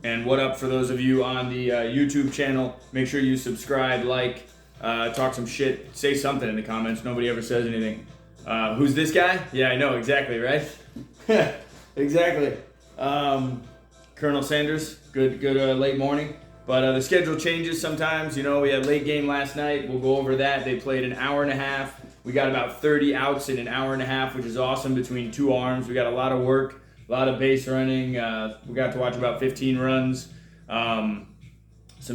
And what up for those of you on the YouTube channel? Make sure you subscribe, like, talk some shit, say something in the comments. Nobody ever says anything. Who's this guy? Yeah, I know, exactly, right? Exactly. Colonel Sanders, good late morning. But the schedule changes sometimes. You know, we had late game last night. We'll go over that. They played an hour and a half. We got about 30 outs in an hour and a half, which is awesome, between two arms. We got a lot of work, a lot of base running. We got to watch about 15 runs. Some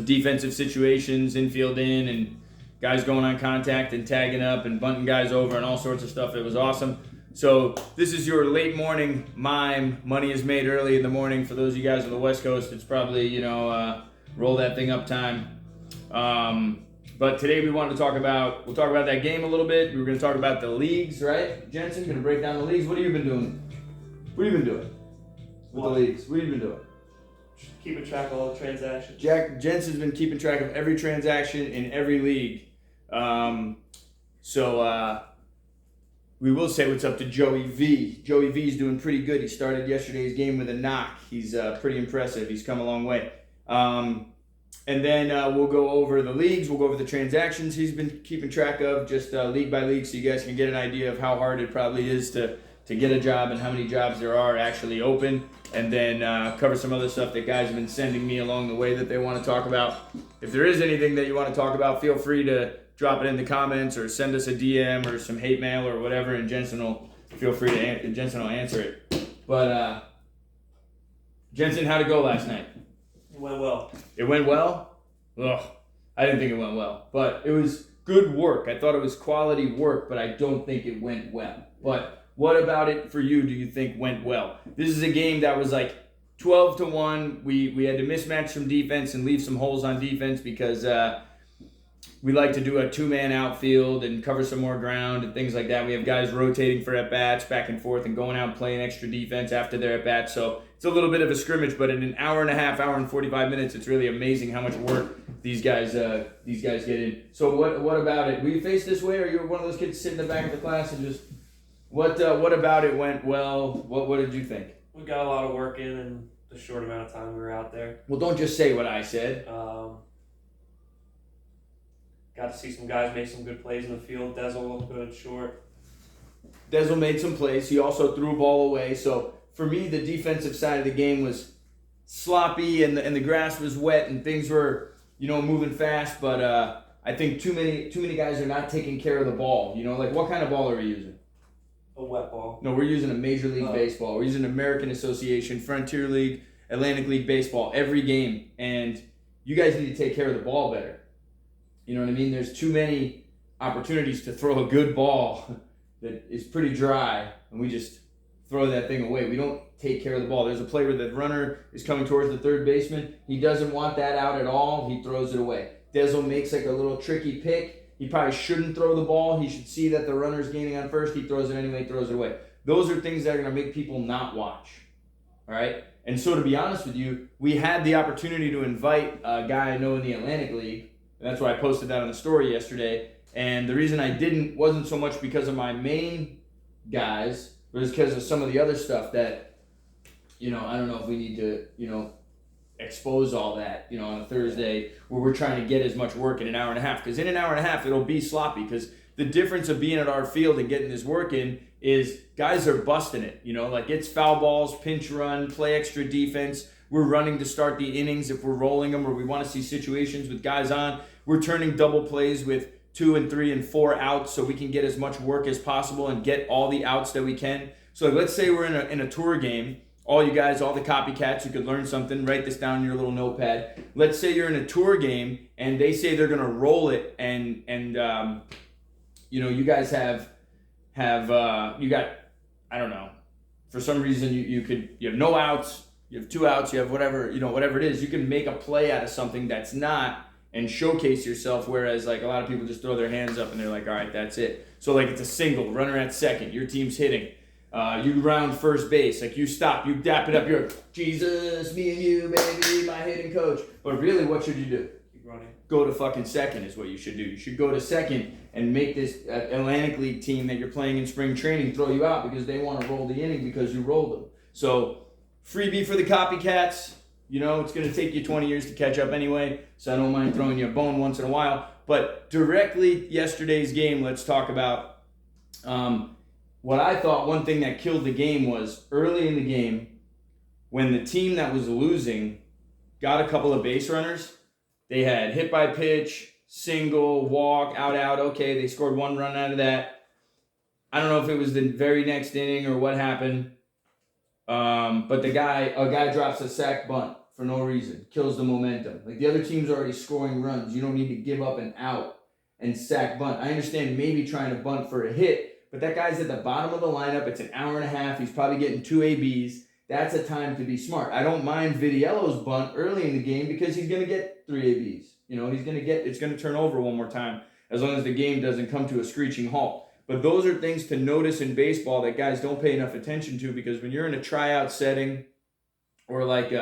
defensive situations, infield in, and guys going on contact and tagging up and bunting guys over and all sorts of stuff. It was awesome. So this is your late morning mime. Money is made early in the morning. For those of you guys on the West Coast, it's probably, you know, roll that thing up time. But today we wanted to talk about, we'll talk about that game a little bit. We were going to talk about the leagues, right? Jensen, going to break down the leagues. What have you been doing? What have you been doing with the leagues? What have you been doing? Keeping track of all the transactions. Jensen's been keeping track of every transaction in every league. We will say what's up to Joey V. Joey V's doing pretty good. He started yesterday's game with a knock. He's pretty impressive. He's come a long way. And then we'll go over the leagues. We'll go over the transactions he's been keeping track of, just league by league, so you guys can get an idea of how hard it probably is to get a job and how many jobs there are actually open. And then cover some other stuff that guys have been sending me along the way that they want to talk about. If there is anything that you want to talk about, feel free to drop it in the comments or send us a DM or some hate mail or whatever, and Jensen will answer it. But Jensen, how'd it go last night? It went well. It went well? Ugh, I didn't think it went well. But it was good work. I thought it was quality work, but I don't think it went well. But what about it for you do you think went well? This is a game that was like 12-1. We had to mismatch some defense and leave some holes on defense because we like to do a two-man outfield and cover some more ground and things like that. We have guys rotating for at-bats back and forth and going out and playing extra defense after their at-bats. So it's a little bit of a scrimmage, but in an hour and a half, hour and 45 minutes, it's really amazing how much work these guys get in. So what about it? Were you faced this way, or you were one of those kids sitting in the back of the class and just what about it went well? What did you think? We got a lot of work in the short amount of time we were out there. Well, don't just say what I said. Got to see some guys make some good plays in the field. Dezel looked good short. Dezel made some plays. He also threw a ball away. So for me, the defensive side of the game was sloppy, and the grass was wet, and things were, you know, moving fast. But I think too many guys are not taking care of the ball. You know, like, what kind of ball are we using? A wet ball. No, we're using a Major League Baseball. We're using American Association, Frontier League, Atlantic League Baseball every game. And you guys need to take care of the ball better. You know what I mean? There's too many opportunities to throw a good ball that is pretty dry, and we just throw that thing away. We don't take care of the ball. There's a play where the runner is coming towards the third baseman. He doesn't want that out at all. He throws it away. Dezel makes like a little tricky pick. He probably shouldn't throw the ball. He should see that the runner's gaining on first. He throws it anyway, throws it away. Those are things that are going to make people not watch. All right? And so to be honest with you, we had the opportunity to invite a guy I know in the Atlantic League. And that's why I posted that on the story yesterday. And the reason I didn't wasn't so much because of my main guys, but it's because of some of the other stuff that, you know, I don't know if we need to, you know, expose all that, you know, on a Thursday where we're trying to get as much work in an hour and a half. Because in an hour and a half, it'll be sloppy. Because the difference of being at our field and getting this work in is guys are busting it. You know, like, it's foul balls, pinch run, play extra defense. We're running to start the innings if we're rolling them, or we want to see situations with guys on. We're turning double plays with 2 and 3 and 4 outs so we can get as much work as possible and get all the outs that we can. So let's say we're in a tour game. All you guys, all the copycats, you could learn something. Write this down in your little notepad. Let's say you're in a tour game and they say they're going to roll it, and you know, you guys have you got, I don't know, for some reason you have no outs, you have 2 outs, you have whatever it is. You can make a play out of something that's not and showcase yourself, whereas like a lot of people just throw their hands up and they're like, all right, that's it. So like, it's a single, runner at second, your team's hitting. You round first base, like, you stop, you dap it up, you're, Jesus, me and you, baby, my hitting coach. But really, what should you do? Keep running. Go to fucking second is what you should do. You should go to second and make this Atlantic League team that you're playing in spring training throw you out because they want to roll the inning because you rolled them. So freebie for the copycats. You know, it's going to take you 20 years to catch up anyway, so I don't mind throwing you a bone once in a while. But directly yesterday's game, let's talk about what I thought one thing that killed the game was early in the game when the team that was losing got a couple of base runners. They had hit by pitch, single, walk, out. Okay, they scored one run out of that. I don't know if it was the very next inning or what happened. But a guy drops a sac bunt for no reason, kills the momentum. Like the other team's already scoring runs. You don't need to give up an out and sac bunt. I understand maybe trying to bunt for a hit, but that guy's at the bottom of the lineup. It's an hour and a half. He's probably getting 2 ABs. That's a time to be smart. I don't mind Vidiello's bunt early in the game because he's going to get 3 ABs. You know, it's going to turn over one more time as long as the game doesn't come to a screeching halt. But those are things to notice in baseball that guys don't pay enough attention to, because when you're in a tryout setting or like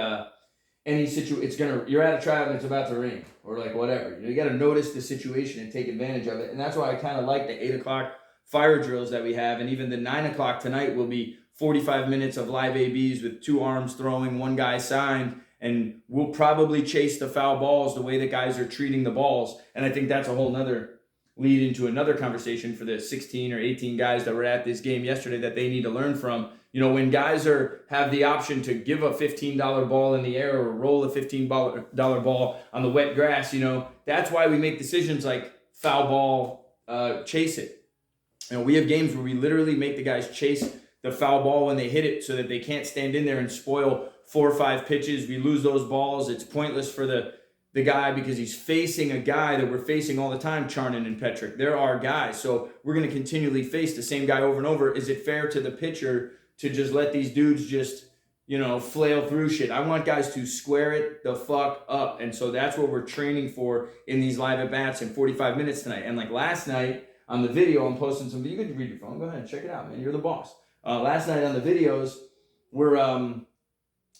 any situation, you're at a tryout and it's about to rain or like whatever. You got to notice the situation and take advantage of it. And that's why I kind of like the 8 o'clock fire drills that we have. And even the 9 o'clock tonight will be 45 minutes of live ABs with 2 arms throwing, 1 guy signed. And we'll probably chase the foul balls the way that guys are treating the balls. And I think that's a whole nother lead into another conversation for the 16 or 18 guys that were at this game yesterday that they need to learn from. You know, when guys have the option to give a $15 ball in the air or roll a $15 ball on the wet grass, you know, that's why we make decisions like foul ball, chase it. You know, we have games where we literally make the guys chase the foul ball when they hit it so that they can't stand in there and spoil 4 or 5 pitches. We lose those balls. It's pointless for the guy because he's facing a guy that we're facing all the time, Charnin and Petrick. They're our guys. So we're going to continually face the same guy over and over. Is it fair to the pitcher to just let these dudes just, you know, flail through shit? I want guys to square it the fuck up. And so that's what we're training for in these live at-bats in 45 minutes tonight. And like last night on the video, I'm posting some, you can read your phone. Go ahead and check it out, man. You're the boss. Last night on the videos, we're,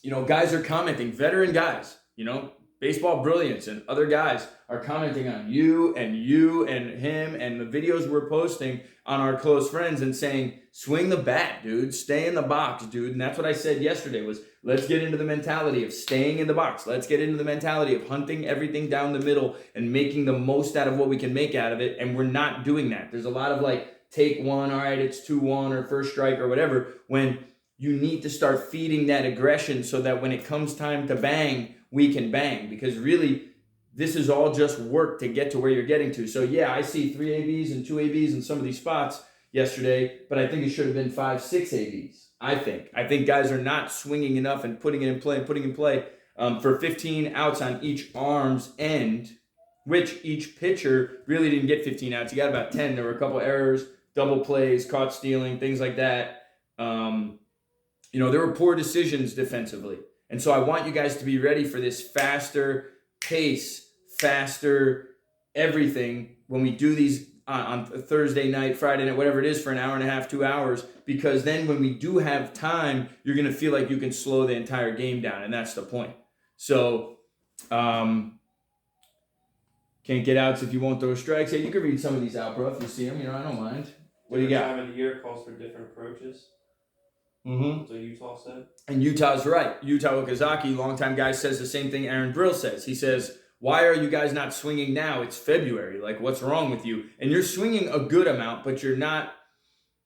you know, guys are commenting, veteran guys, you know, Baseball Brilliance and other guys are commenting on you and him and the videos we're posting on our close friends and saying, swing the bat, dude. Stay in the box, dude. And that's what I said yesterday was, let's get into the mentality of staying in the box. Let's get into the mentality of hunting everything down the middle and making the most out of what we can make out of it. And we're not doing that. There's a lot of like, take one, all right, it's 2-1 or first strike or whatever, when you need to start feeding that aggression so that when it comes time to bang, we can bang, because really this is all just work to get to where you're getting to. So yeah, I see 3 ABs and 2 ABs in some of these spots yesterday, but I think it should have been 5, 6 ABs. I think guys are not swinging enough and putting it in play, for 15 outs on each arm's end, which each pitcher really didn't get 15 outs. You got about 10. There were a couple errors, double plays, caught stealing, things like that. You know, there were poor decisions defensively. And so I want you guys to be ready for this faster pace, faster everything when we do these on Thursday night, Friday night, whatever it is, for an hour and a half, 2 hours, because then when we do have time, you're going to feel like you can slow the entire game down, and that's the point. So, can't get outs if you won't throw strikes. Hey, you can read some of these out, bro, if you see them. You know, I don't mind. What do you got? Time of the year calls for different approaches. Mm-hmm. So Utah said. And Utah's right. Utah Okazaki, longtime guy, says the same thing Aaron Brill says. He says, why are you guys not swinging now? It's February. Like, what's wrong with you? And you're swinging a good amount, but you're not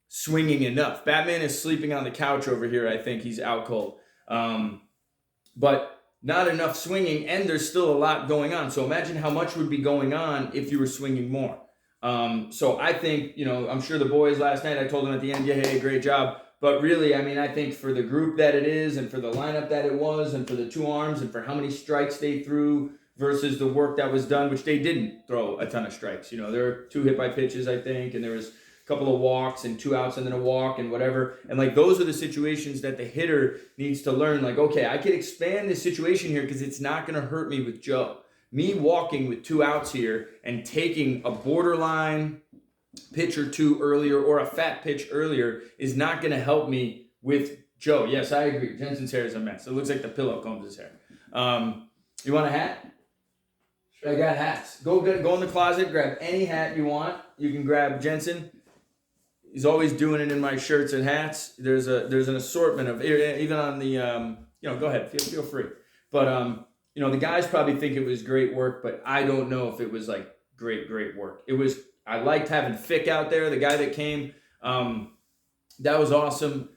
swinging enough. Batman is sleeping on the couch over here. I think he's out cold. But not enough swinging, and there's still a lot going on. So imagine how much would be going on if you were swinging more. So I think, you know, I'm sure the boys last night, I told them at the end, yeah, hey, great job. But really, I mean, I think for the group that it is and for the lineup that it was and for the 2 arms and for how many strikes they threw versus the work that was done, which they didn't throw a ton of strikes. You know, there were 2 hit by pitches, I think, and there was a couple of walks and 2 outs and then a walk and whatever. And like, those are the situations that the hitter needs to learn. Like, okay, I could expand this situation here because it's not going to hurt me with Joe. Me walking with 2 outs here and taking a borderline pitch or 2 earlier or a fat pitch earlier is not going to help me with Joe. Yes, I agree. Jensen's hair is a mess. It looks like the pillow combs his hair. You want a hat? Sure. I got hats. Go in the closet, grab any hat you want. You can grab Jensen. He's always doing it in my shirts and hats. There's an assortment of, even on the, you know, go ahead, feel free. But the guys probably think it was great work, but I don't know if it was like great work. I liked having Fick out there, the guy that came. That was awesome.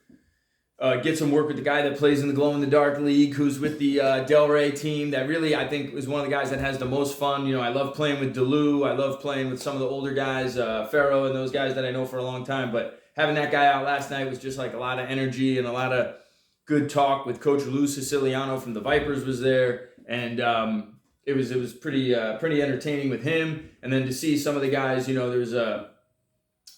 Get some work with the guy that plays in the Glow in the Dark League, who's with the Delray team. That really, I think, is one of the guys that has the most fun. I love playing with DeLu. I love playing with some of the older guys, Farrow and those guys that I know for a long time. But having that guy out last night was just like a lot of energy and a lot of good talk with Coach Lou Siciliano from the Vipers was there. And it was pretty entertaining with him. And then to see some of the guys, there's I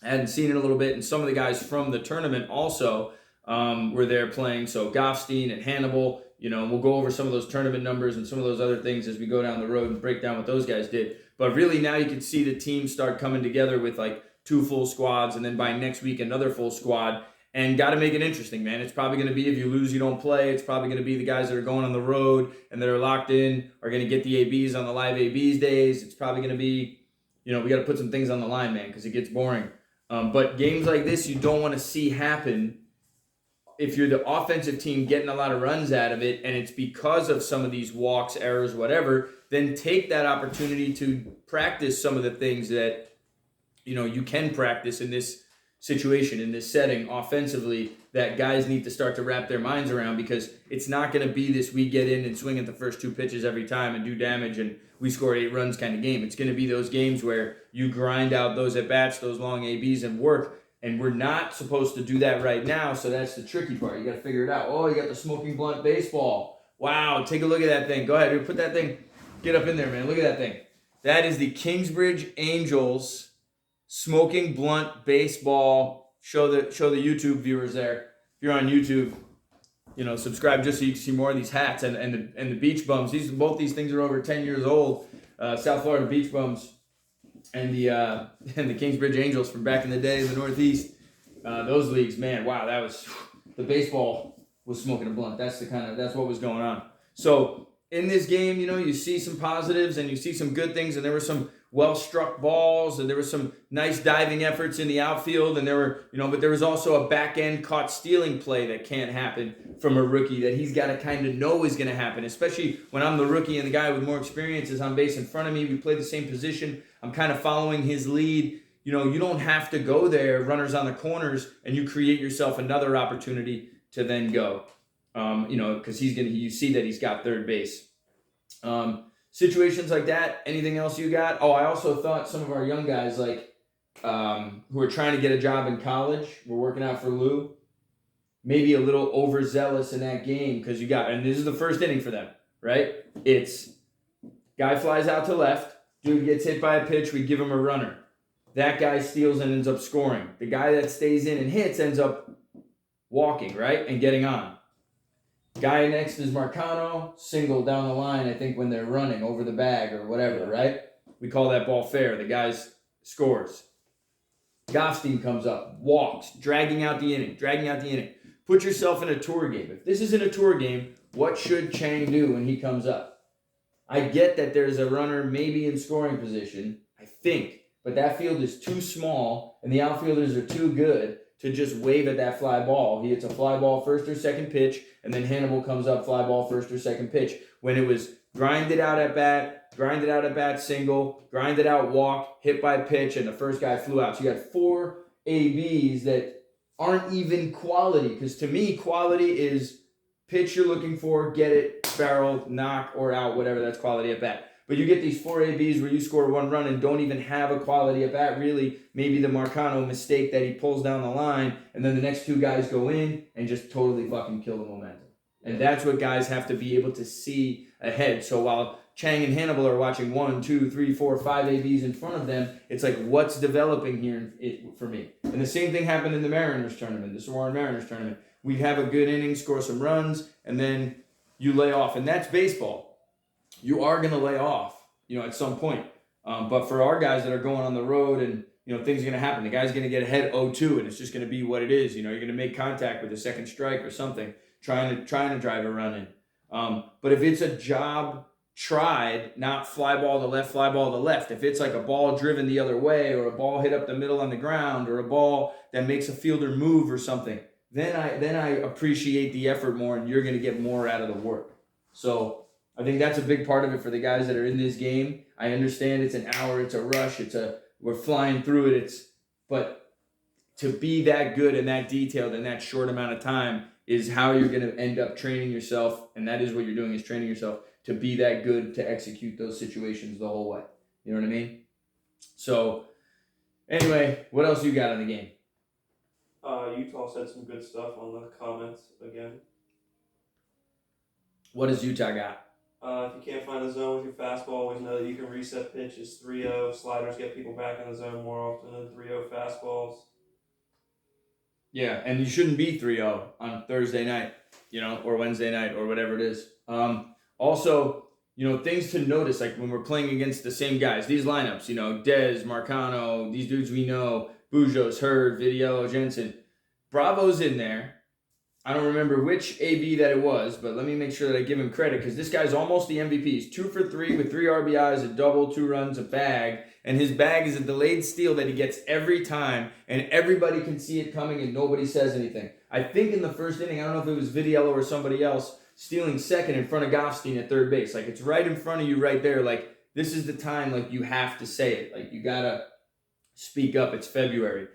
hadn't seen it a little bit, and some of the guys from the tournament also were there playing. So Goffstein and Hannibal, we'll go over some of those tournament numbers and some of those other things as we go down the road and break down what those guys did. But really now you can see the team start coming together with like 2 full squads, and then by next week another full squad. And got to make it interesting, man. It's probably going to be, if you lose, you don't play. It's probably going to be the guys that are going on the road and that are locked in are going to get the ABs on the live ABs days. It's probably going to be, we got to put some things on the line, man, because it gets boring. But games like this you don't want to see happen if you're the offensive team getting a lot of runs out of it, and it's because of some of these walks, errors, whatever. Then take that opportunity to practice some of the things that you can practice in this situation, in this setting offensively, that guys need to start to wrap their minds around, because it's not going to be this we get in and swing at the first 2 pitches every time and do damage and we score 8 runs kind of game. It's going to be those games where you grind out those at-bats, those long ABs, and work. And we're not supposed to do that right now, so that's the tricky part. You got to figure it out. Oh, you got the smoking blunt baseball. Wow, take a look at that thing. Go ahead, dude, put that thing. Get up in there, man. Look at that thing. That is the Kingsbridge Angels smoking blunt baseball. Show the YouTube viewers there. If you're on YouTube, subscribe just so you can see more of these hats and the beach bums. Both these things are over 10 years old. South Florida beach bums and the Kingsbridge Angels from back in the day in the Northeast. Those leagues, man, wow, that was, the baseball was smoking a blunt. That's what was going on. So in this game, you see some positives and you see some good things, and there were some well-struck balls, and there were some nice diving efforts in the outfield, and there were, but there was also a back-end caught stealing play that can't happen from a rookie that he's got to kind of know is going to happen, especially when I'm the rookie and the guy with more experience is on base in front of me. We play the same position. I'm kind of following his lead. You don't have to go there, runners on the corners, and you create yourself another opportunity to then go, because you see that he's got third base. Situations like that. Anything else you got? Oh, I also thought some of our young guys, like who are trying to get a job in college, were working out for Lou, maybe a little overzealous in that game, because and this is the first inning for them, right? It's guy flies out to left, dude gets hit by a pitch, we give him a runner. That guy steals and ends up scoring. The guy that stays in and hits ends up walking, right, and getting on. Guy next is Marcano, single down the line, I think, when they're running over the bag or whatever, right? We call that ball fair. The guy scores. Goffstein comes up, walks, dragging out the inning. Put yourself in a tour game. If this isn't a tour game, what should Chang do when he comes up? I get that there's a runner maybe in scoring position, I think, but that field is too small and the outfielders are too good to just wave at that fly ball. He hits a fly ball first or second pitch, and then Hannibal comes up, fly ball first or second pitch. When it was grinded out at bat, single, grinded out walk, hit by pitch, and the first guy flew out. So you got 4 ABs that aren't even quality, because to me, quality is pitch you're looking for, get it, barrel, knock, or out, whatever, that's quality at bat. But you get these 4 ABs where you score 1 run and don't even have a quality at bat, really. Maybe the Marcano mistake that he pulls down the line, and then the next 2 guys go in and just totally fucking kill the momentum. And that's what guys have to be able to see ahead. So while Chang and Hannibal are watching 1, 2, 3, 4, 5 ABs in front of them, it's like, what's developing here for me? And the same thing happened in the Mariners tournament, the Saguaro Mariners tournament. We'd have a good inning, score some runs, and then you lay off. And that's baseball. You are going to lay off, at some point. But for our guys that are going on the road and, things are going to happen. The guy's going to get ahead 0-2, and it's just going to be what it is. You're going to make contact with a second strike or something, trying to drive a run in. But if it's a job tried, not fly ball to left, fly ball to left. If it's like a ball driven the other way, or a ball hit up the middle on the ground, or a ball that makes a fielder move or something, then I appreciate the effort more, and you're going to get more out of the work. So I think that's a big part of it for the guys that are in this game. I understand it's an hour, it's a rush, we're flying through it. But to be that good and that detailed in that short amount of time is how you're going to end up training yourself, and that is what you're doing, is training yourself to be that good to execute those situations the whole way. You know what I mean? So, anyway, what else you got on the game? Utah said some good stuff on the comments again. What does Utah got? If you can't find the zone with your fastball, always know that you can reset pitches 3-0. Sliders get people back in the zone more often than 3-0 fastballs. Yeah, and you shouldn't be 3-0 on Thursday night, or Wednesday night or whatever it is. Also, things to notice, like when we're playing against the same guys, these lineups, Dez, Marcano, these dudes we know, Bujos, Hurd, Vitiello, Jensen. Bravo's in there. I don't remember which AB that it was, but let me make sure that I give him credit because this guy's almost the MVP. He's 2 for 3 with 3 RBIs, a double, 2 runs, a bag. And his bag is a delayed steal that he gets every time, and everybody can see it coming and nobody says anything. I think in the first inning, I don't know if it was Vitiello or somebody else, stealing second in front of Goffstein at third base. Like, it's right in front of you right there. Like, this is the time, like, you have to say it. Like, you got to speak up. It's February.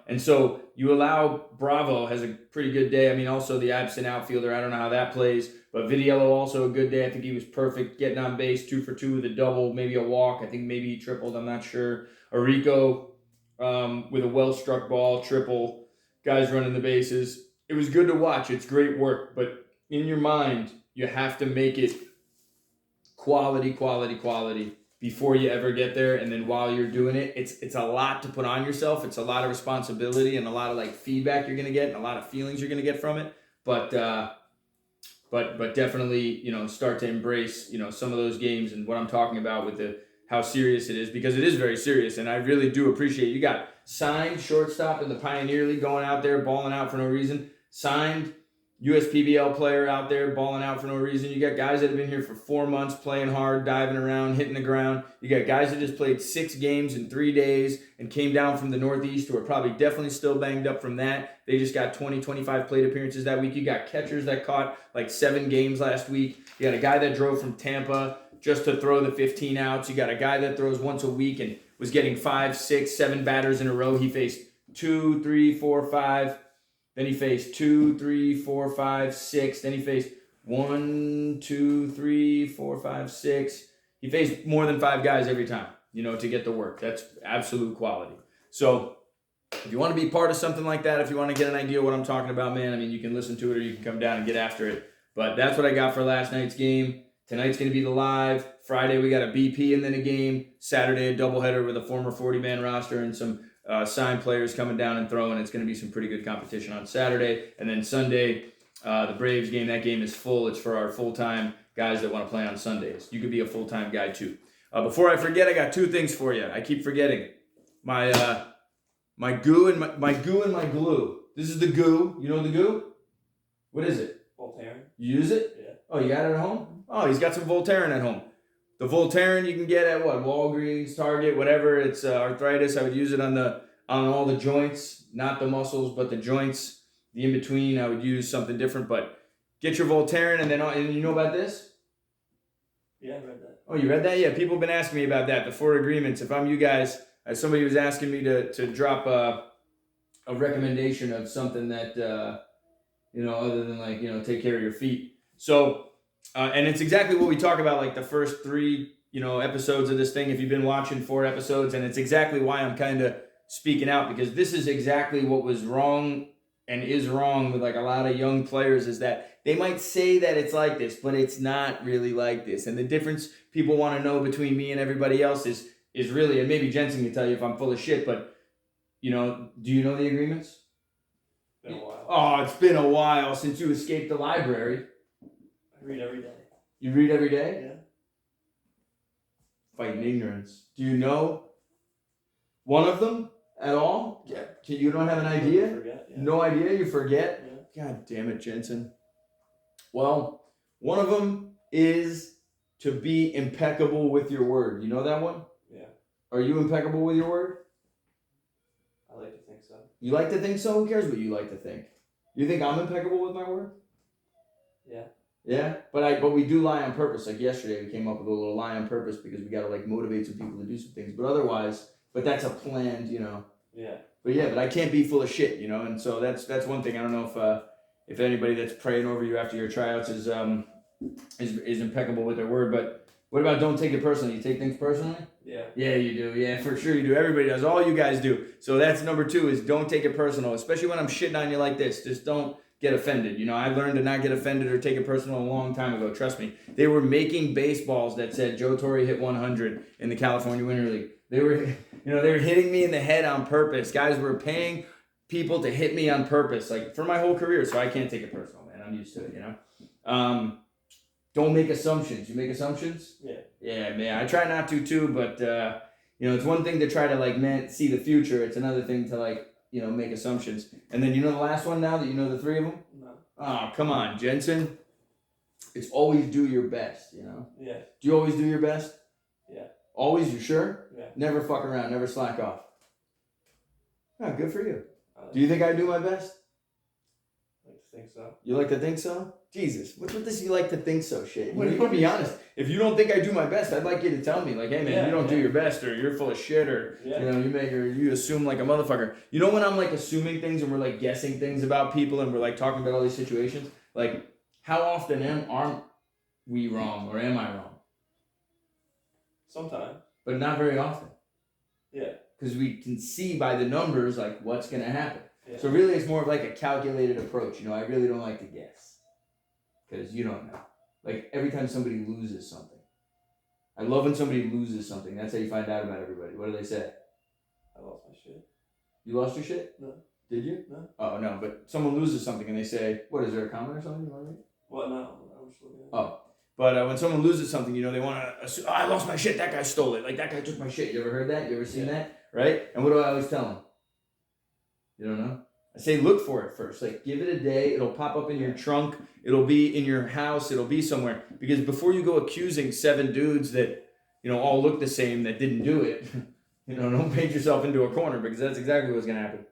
And so you allow Bravo has a pretty good day. I mean, also the absent outfielder, I don't know how that plays, but Vitiello also a good day. I think he was perfect, getting on base, 2 for 2 with a double, maybe a walk. I think maybe he tripled, I'm not sure. Arico with a well-struck ball, triple, guys running the bases. It was good to watch. It's great work, but in your mind, you have to make it quality before you ever get there, and then while you're doing it, it's a lot to put on yourself. It's a lot of responsibility and a lot of feedback you're gonna get and a lot of feelings you're gonna get from it. But definitely start to embrace some of those games and what I'm talking about with how serious it is, because it is very serious. And I really do appreciate you got signed shortstop in the Pioneer League going out there balling out for no reason. Signed USPBL player out there balling out for no reason. You got guys that have been here for 4 months playing hard, diving around, hitting the ground. You got guys that just played 6 games in 3 days and came down from the Northeast who are probably definitely still banged up from that. They just got 20, 25 plate appearances that week. You got catchers that caught 7 games last week. You got a guy that drove from Tampa just to throw the 15 outs. You got a guy that throws once a week and was getting 5, 6, 7 batters in a row. He faced 2, 3, 4, 5. Then he faced 2, 3, 4, 5, 6. Then he faced 1, 2, 3, 4, 5, 6. He faced more than 5 guys every time, to get the work. That's absolute quality. So if you want to be part of something like that, if you want to get an idea of what I'm talking about, man, I mean, you can listen to it or you can come down and get after it. But that's what I got for last night's game. Tonight's going to be the live. Friday, we got a BP and then a game. Saturday, a doubleheader with a former 40-man roster and some signed players coming down and throwing. It's going to be some pretty good competition on Saturday. And then Sunday, the Braves game, that game is full. It's for our full-time guys that want to play on Sundays. You could be a full-time guy too. Before I forget, I got 2 things for you. I keep forgetting. My goo and my glue. This is the goo. You know the goo? What is it? Voltaren. You use it? Yeah. Oh, you got it at home? Oh, he's got some Voltaren at home. The Voltaren you can get at what? Walgreens, Target, whatever. It's arthritis. I would use it on all the joints, not the muscles, but the joints. The in between, I would use something different. But get your Voltaren, and you know about this? Yeah, I read that. Oh, you read that? Yeah, people have been asking me about that. The 4 agreements. If I'm you guys, somebody was asking me to drop a recommendation of something that other than take care of your feet. So. And it's exactly what we talk about, the first 3, episodes of this thing, if you've been watching 4 episodes, and it's exactly why I'm kind of speaking out, because this is exactly what was wrong and is wrong with a lot of young players, is that they might say that it's like this, but it's not really like this. And the difference people want to know between me and everybody else is really, and maybe Jensen can tell you if I'm full of shit, but, do you know the agreements? Been a while. Oh, it's been a while since you escaped the library. I read every day. You read every day? Yeah. Fighting ignorance. Do you know one of them at all? Yeah. You don't have an idea? I forget, yeah. No idea? You forget? Yeah. God damn it, Jensen. Well, one of them is to be impeccable with your word. You know that one? Yeah. Are you impeccable with your word? I like to think so. You like to think so? Who cares what you like to think? You think I'm impeccable with my word? Yeah. Yeah, but we do lie on purpose. Like yesterday, we came up with a little lie on purpose because we got to like motivate some people to do some things. But otherwise, that's a planned, Yeah. But I can't be full of shit, And so that's one thing. I don't know if anybody that's praying over you after your tryouts is impeccable with their word. But what about don't take it personally? You take things personally? Yeah. Yeah, you do. Yeah, for sure you do. Everybody does. All you guys do. So that's number 2 is don't take it personal, especially when I'm shitting on you like this. Just don't get offended. I learned to not get offended or take it personal a long time ago. Trust me. They were making baseballs that said Joe Torre hit 100 in the California Winter League. They were hitting me in the head on purpose. Guys were paying people to hit me on purpose, like for my whole career. So I can't take it personal, man. I'm used to it, Don't make assumptions. You make assumptions? Yeah. Yeah, man. I try not to too, but it's one thing to try to see the future. It's another thing to make assumptions. And then the last one now that you know the 3 of them? No. Oh, come on, Jensen. It's always do your best, Yeah. Do you always do your best? Yeah. Always, you sure? Yeah. Never fuck around, never slack off. Oh, good for you. Do you think I do my best? I like to think so. You like to think so? Jesus, what's with this you like to think so shit? What do you You be mean? honest. If you don't think I do my best, I'd like you to tell me, like, hey man, you don't do your best, or you're full of shit, or you assume like a motherfucker. When I'm like assuming things and we're like guessing things about people and we're like talking about all these situations, like how often aren't we wrong or am I wrong? Sometimes. But not very often. Yeah. Because we can see by the numbers like what's gonna happen. Yeah. So really, it's more of like a calculated approach. I really don't like to guess because you don't know. Like every time somebody loses something, I love when somebody loses something. That's how you find out about everybody. What do they say? I lost my shit. You lost your shit? No. Did you? No. Oh no, but someone loses something and they say, "What is there a comment or something?" You want to read? What? No. I'm just looking at it. Oh, but when someone loses something, they want to assume, I lost my shit. That guy stole it. Like that guy took my shit. You ever heard that? You ever seen that? Right? And what do I always tell them? You don't know? I say look for it first. Like give it a day. It'll pop up in your trunk. It'll be in your house. It'll be somewhere. Because before you go accusing 7 dudes that, all look the same that didn't do it, don't paint yourself into a corner because that's exactly what's going to happen.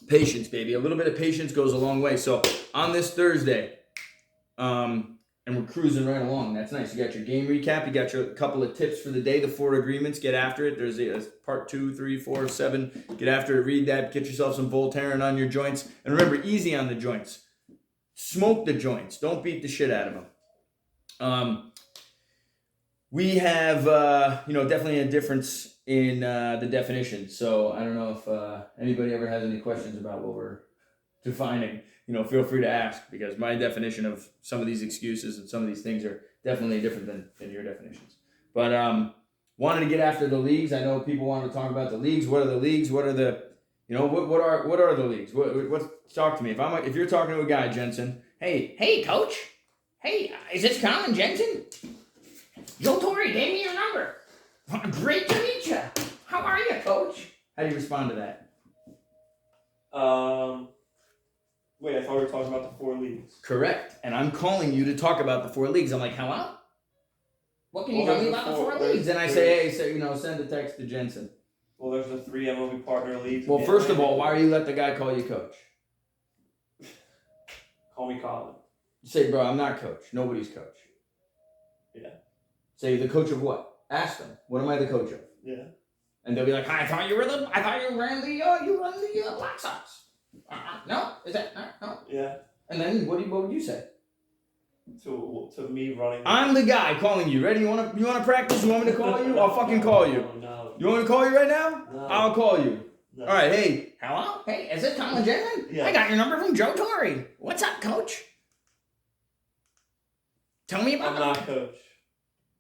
Patience, baby. A little bit of patience goes a long way. So on this Thursday, and we're cruising right along. That's nice. You got your game recap. You got your couple of tips for the day, the 4 agreements. Get after it. There's a part 2, 3, 4, 7. Get after it. Read that. Get yourself some Voltaren on your joints. And remember, easy on the joints. Smoke the joints. Don't beat the shit out of them. We have, definitely a difference in the definition. So I don't know if anybody ever has any questions about what we're defining. Feel free to ask because my definition of some of these excuses and some of these things are definitely different than your definitions. But wanted to get after the leagues. I know people want to talk about the leagues. What are the leagues? What are the, what are the leagues? What talk to me. If you're talking to a guy, Jensen, hey, coach. Hey, is this Colin Jensen? Joe Torre gave me your number. Great to meet you. How are you, coach? How do you respond to that? Wait, I thought we were talking about the 4 leagues. Correct. And I'm calling you to talk about the 4 leagues. I'm like, hello? What can you tell me about the 4 leagues? And I say, hey, send a text to Jensen. Well, there's the 3 MLB partner leagues. Well, first of all, why do you let the guy call you coach? Call me Collin. Say, bro, I'm not coach. Nobody's coach. Yeah. Say, the coach of what? Ask them. What am I the coach of? Yeah. And they'll be like, I thought you ran the Black Sox. No? Is that no? Yeah. And then what would you say? To me running. I'm the guy calling you. Ready? You wanna practice? You want me to call you? I'll fucking call you. No. You want me to call you right now? No. I'll call you. No. All right. Hey. Hello? Hey, is it Colin Jensen? Yeah. I got your number from Joe Torre. What's up, coach? Tell me about I'm not coach.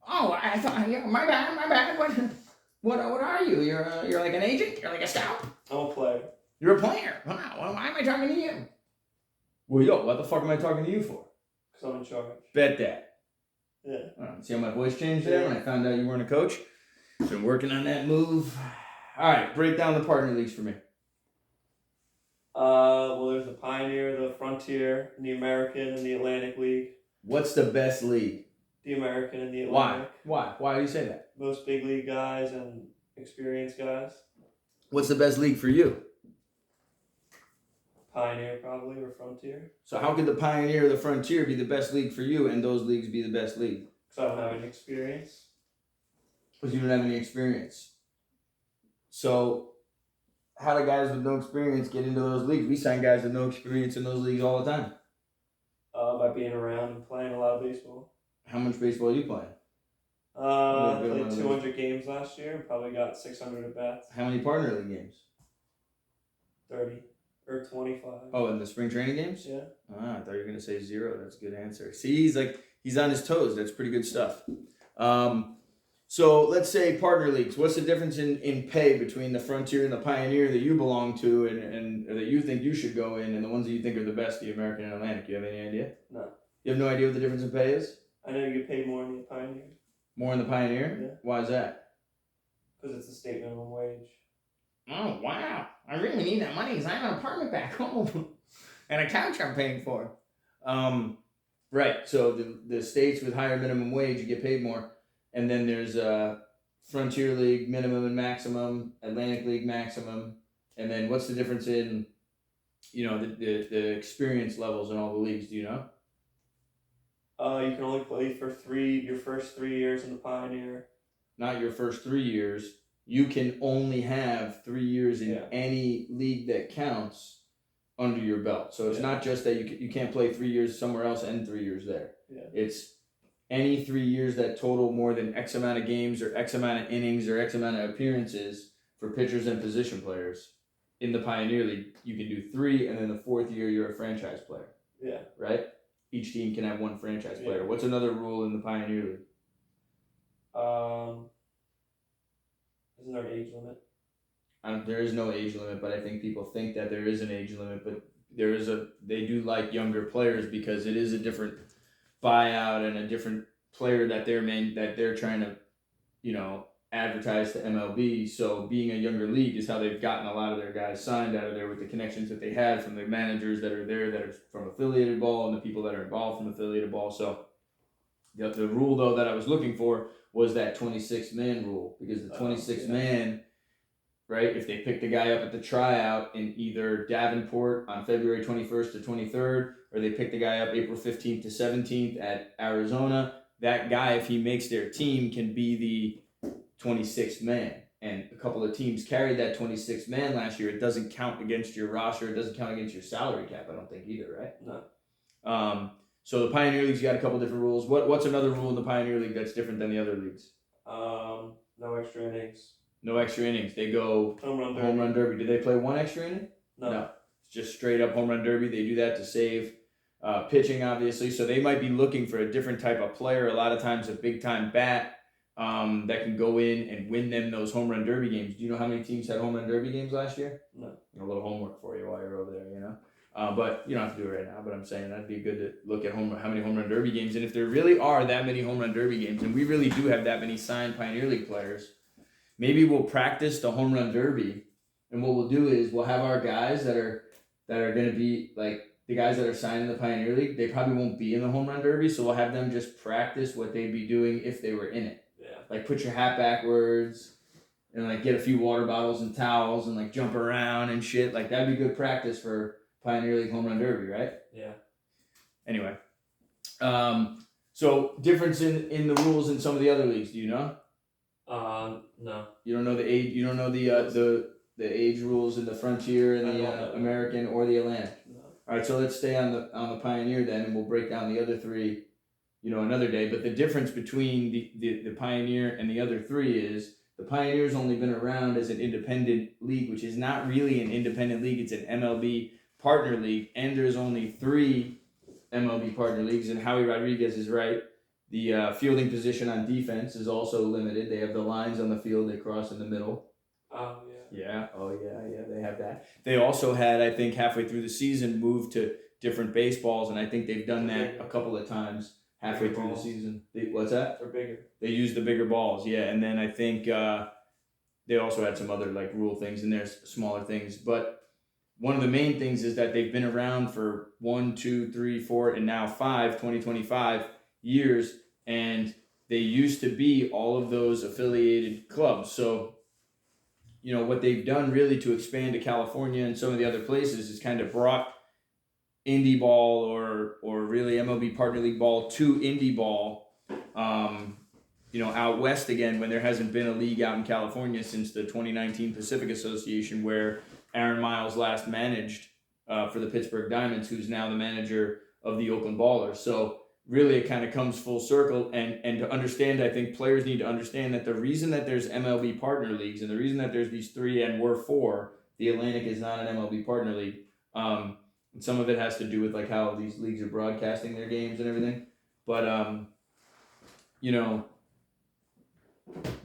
Oh, I thought, my bad. What are you? You're like an agent? You're like a scout? I'm a player. You're a player? Wow, well, why am I talking to you? Well, what the fuck am I talking to you for? Because I'm in charge. Bet that. Yeah. See how my voice changed there when I found out you weren't a coach? Been working on that move. All right, break down the partner leagues for me. Well, there's the Pioneer, the Frontier, and the American, and the Atlantic League. What's the best league? The American and the Atlantic. Why? Why do you say that? Most big league guys and experienced guys. What's the best league for you? Pioneer probably, or Frontier. So how could the Pioneer or the Frontier be the best league for you and those leagues be the best league? Because I don't have any experience. Because you don't have any experience. So how do guys with no experience get into those leagues? We sign guys with no experience in those leagues all the time. By being around and playing a lot of baseball. How much baseball are you playing? I played 200 games last year and probably got 600 at bats. How many partner league games? 30 or 25. Oh, in the spring training games? Yeah. I thought you were gonna say 0. That's a good answer. See, he's on his toes. That's pretty good stuff. So let's say partner leagues. What's the difference in pay between the Frontier and the Pioneer that you belong to and or that you think you should go in, and the ones that you think are the best, the American and Atlantic? You have any idea? No. You have no idea what the difference in pay is? I know you get paid more in the Pioneer. More in the Pioneer? Yeah. Why is that? Because it's the state minimum wage. Oh, wow. I really need that money because I have an apartment back home and a couch I'm paying for. Right. So the states with higher minimum wage, you get paid more. And then there's Frontier League minimum and maximum, Atlantic League maximum. And then what's the difference in, the experience levels in all the leagues? Do you know? You can only play for your first 3 years in the Pioneer. Not your first 3 years. You can only have 3 years in any league that counts under your belt. So it's not just that you can't play 3 years somewhere else and 3 years there. Yeah. It's any 3 years that total more than X amount of games or X amount of innings or X amount of appearances for pitchers and position players. In the Pioneer League, you can do 3, and then the 4th year you're a franchise player. Yeah. Right? Each team can have 1 franchise player. What's another rule in the Pioneer League? Isn't there an age limit? There is no age limit, but I think people think that there is an age limit. But they do like younger players because it is a different buyout and a different player that they're trying to, advertise to MLB. So being a younger league is how they've gotten a lot of their guys signed out of there with the connections that they had from the managers that are there that are from affiliated ball and the people that are involved from affiliated ball. So the rule though that I was looking for was that 26-man rule, because the 26-man, right, if they pick the guy up at the tryout in either Davenport on February 21st to 23rd, or they pick the guy up April 15th to 17th at Arizona, that guy, if he makes their team, can be the 26th man. And a couple of teams carried that 26th man last year. It doesn't count against your roster. It doesn't count against your salary cap, I don't think either, right? No. So the Pioneer League's got a couple different rules. What's another rule in the Pioneer League that's different than the other leagues? No extra innings. No extra innings. They go home run derby. Do they play 1 extra inning? No. It's just straight up home run derby. They do that to save pitching, obviously. So they might be looking for a different type of player. A lot of times a big time bat that can go in and win them those home run derby games. Do you know how many teams had home run derby games last year? No. A little homework for you while you're over there, but you don't have to do it right now. But I'm saying that'd be good to look at how many home run derby games, and if there really are that many home run derby games, and we really do have that many signed Pioneer League players, maybe we'll practice the home run derby, and what we'll do is we'll have our guys that are going to be like the guys that are signed in the Pioneer League. They probably won't be in the home run derby, so we'll have them just practice what they'd be doing if they were in it. Yeah. Like put your hat backwards, and like get a few water bottles and towels, and like jump around and shit. Like that'd be good practice for Pioneer League home run derby, right? Yeah. Anyway, so difference in the rules in some of the other leagues. Do you know? No. You don't know the age. You don't know the age rules in the Frontier and the American or the Atlantic. No. All right, so let's stay on the Pioneer then, and we'll break down the other 3, another day. But the difference between the Pioneer and the other 3 is the Pioneer's only been around as an independent league, which is not really an independent league. It's an MLB partner league, and there's only 3 MLB partner leagues. And Howie Rodriguez is right. The fielding position on defense is also limited. They have the lines on the field. They cross in the middle. Oh, yeah. Yeah. Oh, yeah. They have that. They also had, I think, halfway through the season, moved to different baseballs, and I think they've done that a couple of times halfway through the season. What's that? They're bigger. They used the bigger balls, yeah. And then I think they also had some other like rule things in there, smaller things. But one of the main things is that they've been around for 1, 2, 3, 4, and now 25 years, and they used to be all of those affiliated clubs. So what they've done really to expand to California and some of the other places is kind of brought Indy ball or really MLB Partner League ball to Indy ball, out west again when there hasn't been a league out in California since the 2019 Pacific Association where Aaron Miles last managed for the Pittsburgh Diamonds, who's now the manager of the Oakland Ballers. So really it kind of comes full circle, and to understand, I think players need to understand that the reason that there's MLB Partner Leagues and the reason that there's these 3 and we're 4, the Atlantic is not an MLB Partner League. And some of it has to do with like how these leagues are broadcasting their games and everything. But,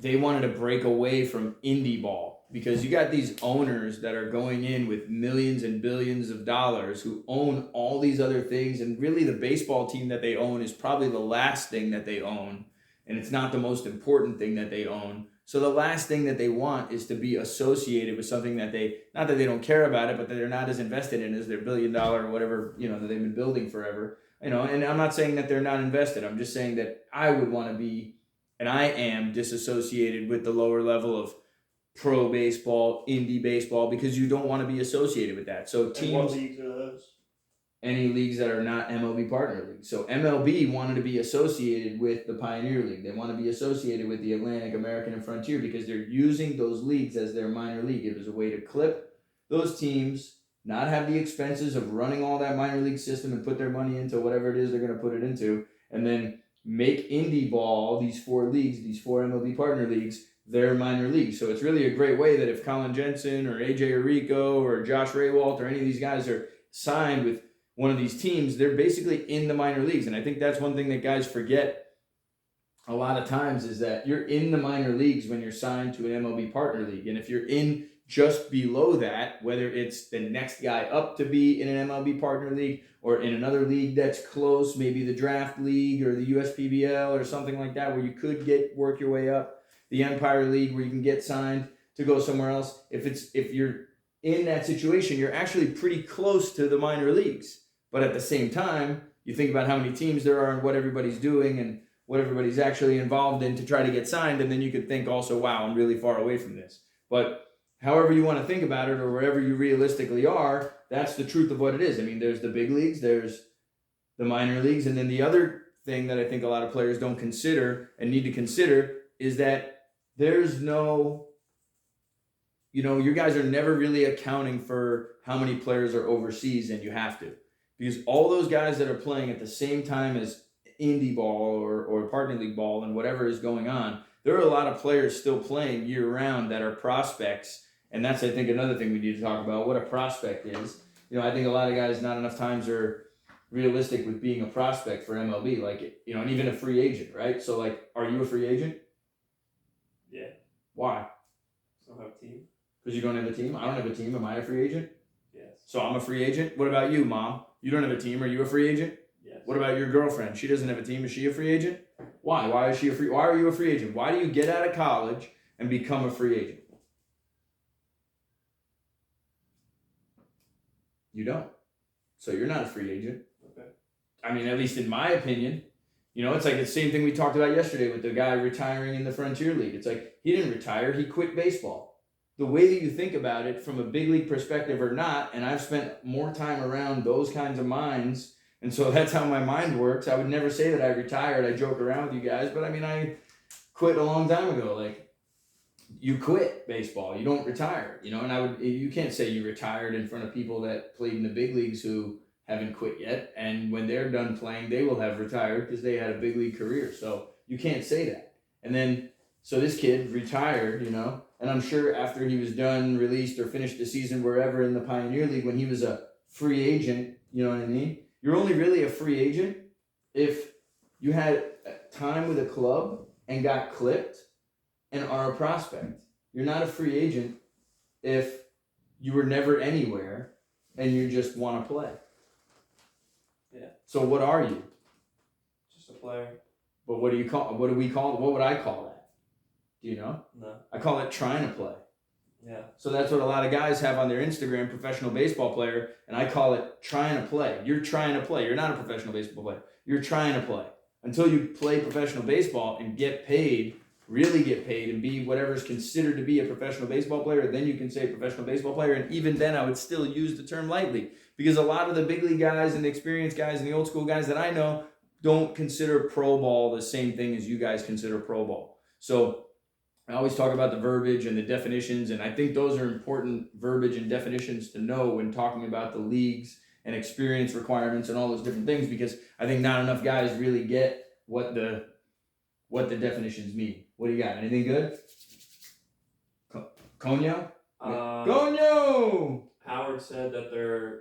they wanted to break away from indie ball because you got these owners that are going in with millions and billions of dollars who own all these other things. And really the baseball team that they own is probably the last thing that they own. And it's not the most important thing that they own. So the last thing that they want is to be associated with something that not that they don't care about it, but that they're not as invested in as their $1 billion or whatever, that they've been building forever. And I'm not saying that they're not invested. I'm just saying that I would want to be, and I am disassociated with the lower level of pro baseball, indie baseball, because you don't want to be associated with that. So teams, and what leagues are those? Any leagues that are not MLB Partner Leagues. So MLB wanted to be associated with the Pioneer League. They want to be associated with the Atlantic, American, and Frontier because they're using those leagues as their minor league. It was a way to clip those teams, not have the expenses of running all that minor league system and put their money into whatever it is they're going to put it into, and then make indie ball, these 4 leagues, these 4 MLB Partner Leagues, their minor league. So it's really a great way that if Collin Jensen or AJ Arrico or Josh Raywalt or any of these guys are signed with one of these teams, they're basically in the minor leagues. And I think that's one thing that guys forget a lot of times is that you're in the minor leagues when you're signed to an MLB Partner League. And if you're in just below that, whether it's the next guy up to be in an MLB Partner League or in another league that's close, maybe the Draft League or the USPBL or something like that, where you could work your way up, the Empire League where you can get signed to go somewhere else. If you're in that situation, you're actually pretty close to the minor leagues. But at the same time, you think about how many teams there are and what everybody's doing and what everybody's actually involved in to try to get signed, and then you could think also, wow, I'm really far away from this. But however you want to think about it or wherever you realistically are, that's the truth of what it is. I mean, there's the big leagues, there's the minor leagues, and then the other thing that I think a lot of players don't consider and need to consider is that there's no, you guys are never really accounting for how many players are overseas, and you have to. Because all those guys that are playing at the same time as indie ball or partner league ball and whatever is going on, there are a lot of players still playing year-round that are prospects. And that's, I think, another thing we need to talk about, what a prospect is. I think a lot of guys, not enough times are realistic with being a prospect for MLB. And even a free agent, right? So, are you a free agent? Yeah. Why? I don't have a team. Because you don't have a team? I don't have a team. Am I a free agent? Yes. So I'm a free agent? What about you, Mom? You don't have a team. Are you a free agent? Yes. What about your girlfriend? She doesn't have a team. Is she a free agent? Why? Why are you a free agent? Why do you get out of college and become a free agent? You don't. So you're not a free agent. Okay. I mean, at least in my opinion. It's like the same thing we talked about yesterday with the guy retiring in the Frontier League. It's like he didn't retire. He quit baseball. The way that you think about it from a big league perspective or not, and I've spent more time around those kinds of minds, and so that's how my mind works. I would never say that I retired. I joke around with you guys, but I mean, I quit a long time ago. You quit baseball. You don't retire, and you can't say you retired in front of people that played in the big leagues who haven't quit yet, and when they're done playing, they will have retired because they had a big league career, so you can't say that. And then, so this kid retired, and I'm sure after he was done, released, or finished the season wherever in the Pioneer League, when he was a free agent, you know what I mean? You're only really a free agent if you had time with a club and got clipped and are a prospect. You're not a free agent if you were never anywhere and you just want to play. Yeah. So what are you? Just a player. But what do we call it? What would I call that? Do you know? No. I call it trying to play. Yeah. So that's what a lot of guys have on their Instagram, professional baseball player, and I call it trying to play. You're trying to play. You're not a professional baseball player. You're trying to play. Until you play professional baseball and get paid really get paid and be whatever is considered to be a professional baseball player, then you can say professional baseball player. And even then, I would still use the term lightly, because a lot of the big league guys and the experienced guys and the old school guys that I know don't consider pro ball the same thing as you guys consider pro ball. So I always talk about the verbiage and the definitions, and I think those are important verbiage and definitions to know when talking about the leagues and experience requirements and all those different things, because I think not enough guys really get what the definitions mean. What do you got? Anything good? Conyo? Conyo! Howard said that they're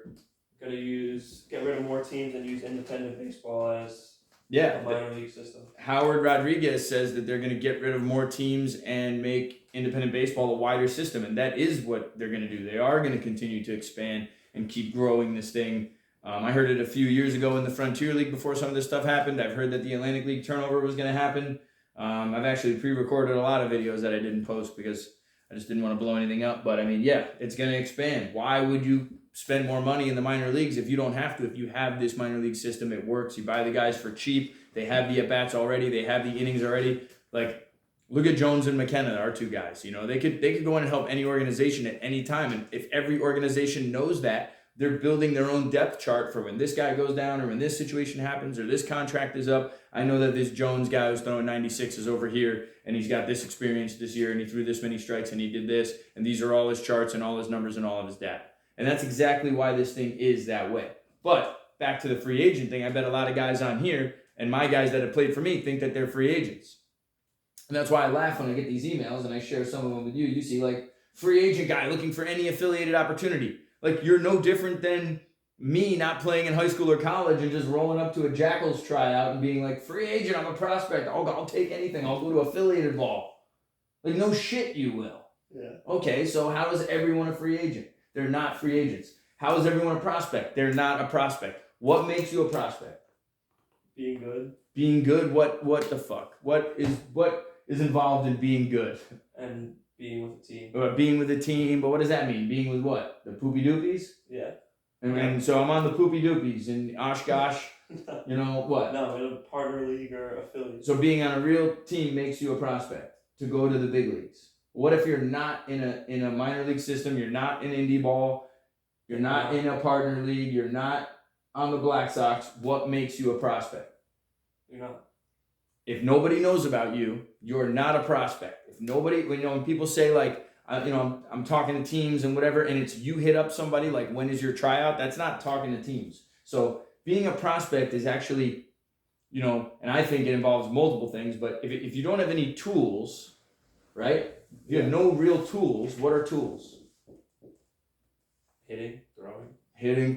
going to get rid of more teams and use independent baseball as a minor league system. Howard Rodriguez says that they're going to get rid of more teams and make independent baseball a wider system, and that is what they're going to do. They are going to continue to expand and keep growing this thing. I heard it a few years ago in the Frontier League before some of this stuff happened. I've heard that the Atlantic League turnover was going to happen. I've actually pre-recorded a lot of videos that I didn't post because I just didn't want to blow anything up. But I mean, yeah, it's going to expand. Why would you spend more money in the minor leagues if you don't have to? If you have this minor league system, it works. You buy the guys for cheap. They have the at-bats already. They have the innings already. Like, look at Jones and McKenna, our two guys. You know, they could go in and help any organization at any time. And if every organization knows that, they're building their own depth chart for when this guy goes down or when this situation happens or this contract is up. I know that this Jones guy who's throwing 96 is over here and he's got this experience this year and he threw this many strikes and he did this. And these are all his charts and all his numbers and all of his data. And that's exactly why this thing is that way. But back to the free agent thing, I bet a lot of guys on here and my guys that have played for me think that they're free agents. And that's why I laugh when I get these emails and I share some of them with you. You see, like, free agent guy looking for any affiliated opportunity. Like, you're no different than me not playing in high school or college and just rolling up to a Jackals tryout and being like, free agent, I'm a prospect. I'll take anything. I'll go to affiliated ball. Like, no shit, you will. Yeah. Okay, so how is everyone a free agent? They're not free agents. How is everyone a prospect? They're not a prospect. What makes you a prospect? Being good. Being good? What the fuck? What is involved in being good? And being with a team. Being with a team, but what does that mean? Being with what? The poopy doopies? Yeah. And so I'm on the poopy doopies in Oshkosh. You know what? No, in a partner league or affiliate. So being on a real team makes you a prospect to go to the big leagues. What if you're not in a minor league system? You're not in indie ball. You're not in a partner league. You're not on the Black Sox. What makes you a prospect? You're not. If nobody knows about you, you're not a prospect. If nobody, when people say like, I'm talking to teams and whatever, and it's you hit up somebody like, when is your tryout? That's not talking to teams. So being a prospect is actually, and I think it involves multiple things. But if you don't have any tools, right? If you have no real tools, what are tools? Hitting,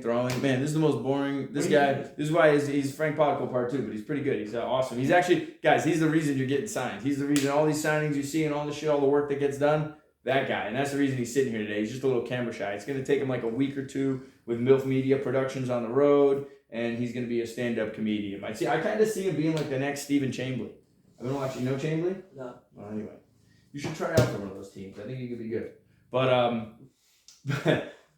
throwing. Man, this is the most boring. This guy, this is why he's Frank Podko part 2, but he's pretty good. He's awesome. He's actually, guys, he's the reason you're getting signed. He's the reason all these signings you see and all the shit, all the work that gets done, that guy. And that's the reason he's sitting here today. He's just a little camera shy. It's going to take him like a week or two with MILF Media Productions on the road, and he's going to be a stand-up comedian. I kind of see him being like the next Stephen Chambly. I've been watching, you know Chambly? No. Well, anyway. You should try out for one of those teams. I think you could be good. But I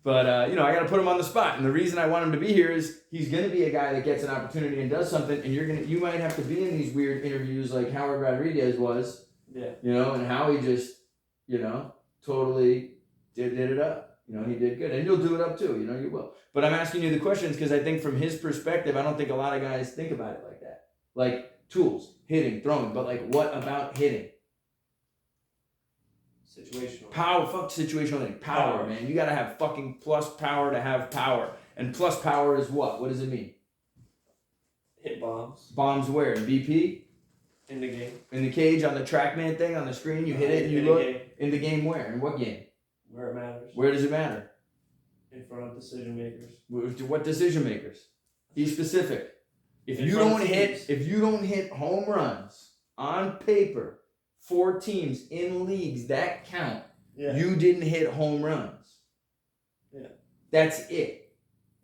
got to put him on the spot. And the reason I want him to be here is he's going to be a guy that gets an opportunity and does something, and you might have to be in these weird interviews like Howard Rodriguez was. Yeah. And how he just, totally did it up. He did good. And you'll do it up too. You will. But I'm asking you the questions because I think from his perspective, I don't think a lot of guys think about it like that. Like tools, hitting, throwing, but like what about hitting? Situational. Power, fuck situational hitting. Power, man. You gotta have fucking plus power to have power. And plus power is what? What does it mean? Hit bombs. Bombs where? In BP? In the game. In the cage, on the TrackMan thing, on the screen, you hit it and you look. In the game where? In what game? Where it matters. Where does it matter? In front of decision makers. What decision makers? Be specific. If you don't hit home runs on paper for teams in leagues that count, you didn't hit home runs. Yeah. That's it.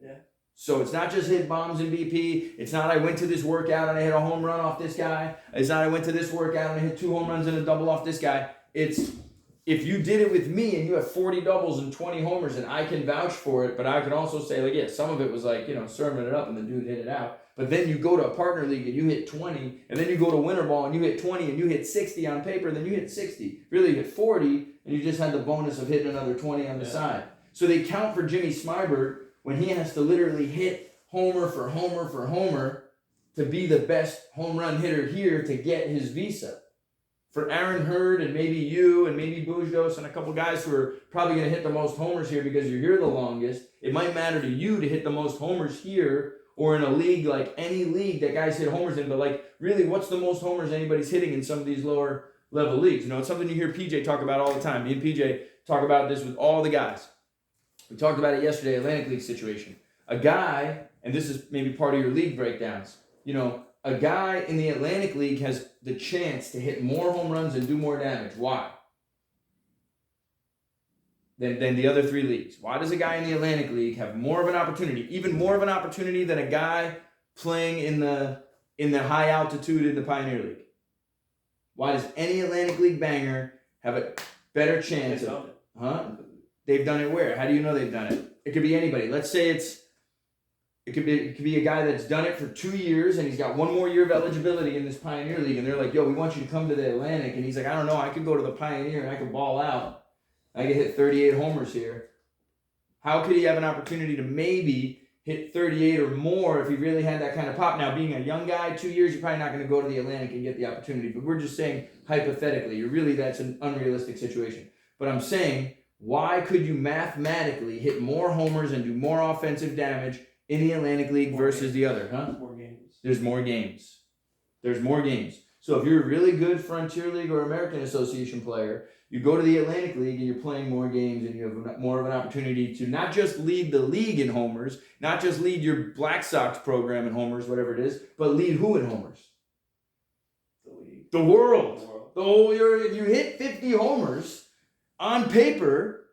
Yeah. So it's not just hit bombs in BP. It's not I went to this workout and I hit a home run off this guy. It's not I went to this workout and I hit 2 home runs and a double off this guy. It's if you did it with me and you have 40 doubles and 20 homers and I can vouch for it, but I can also say, like, yeah, some of it was like, serving it up and the dude hit it out. But then you go to a partner league and you hit 20, and then you go to winter ball and you hit 20 and you hit 60 on paper, then you hit 60. Really, you hit 40, and you just had the bonus of hitting another 20 on the side. So they count for Jimmy Smybert when he has to literally hit homer for homer for homer to be the best home run hitter here to get his visa. For Aaron Hurd and maybe you and maybe Bujdos and a couple guys who are probably going to hit the most homers here because you're here the longest, it might matter to you to hit the most homers here or in a league like any league that guys hit homers in. But like, really, what's the most homers anybody's hitting in some of these lower level leagues? You know, it's something you hear PJ talk about all the time. Me and PJ talk about this with all the guys. We talked about it yesterday, Atlantic League situation. A guy, and this is maybe part of your league breakdowns, you know, a guy in the Atlantic League has the chance to hit more home runs and do more damage. Why? Than the other three leagues. Why does a guy in the Atlantic League have more of an opportunity, even more of an opportunity than a guy playing in the high altitude in the Pioneer League? Why does any Atlantic League banger have a better chance of, They've done it where? How do you know they've done it? It could be anybody. Let's say it could be a guy that's done it for 2 years and he's got one more year of eligibility in this Pioneer League, and they're like, yo, we want you to come to the Atlantic, and he's like, I don't know, I could go to the Pioneer and I could ball out. I could hit 38 homers here. How could he have an opportunity to maybe hit 38 or more if he really had that kind of pop? Now, being a young guy, 2 years, you're probably not going to go to the Atlantic and get the opportunity, but we're just saying hypothetically, that's an unrealistic situation. But I'm saying, why could you mathematically hit more homers and do more offensive damage in the Atlantic League versus the other, More games. There's more games. There's more games. So if you're a really good Frontier League or American Association player, you go to the Atlantic League and you're playing more games and you have more of an opportunity to not just lead the league in homers, not just lead your Black Sox program in homers, whatever it is, but lead who in homers? The league. The world. If you hit 50 homers on paper,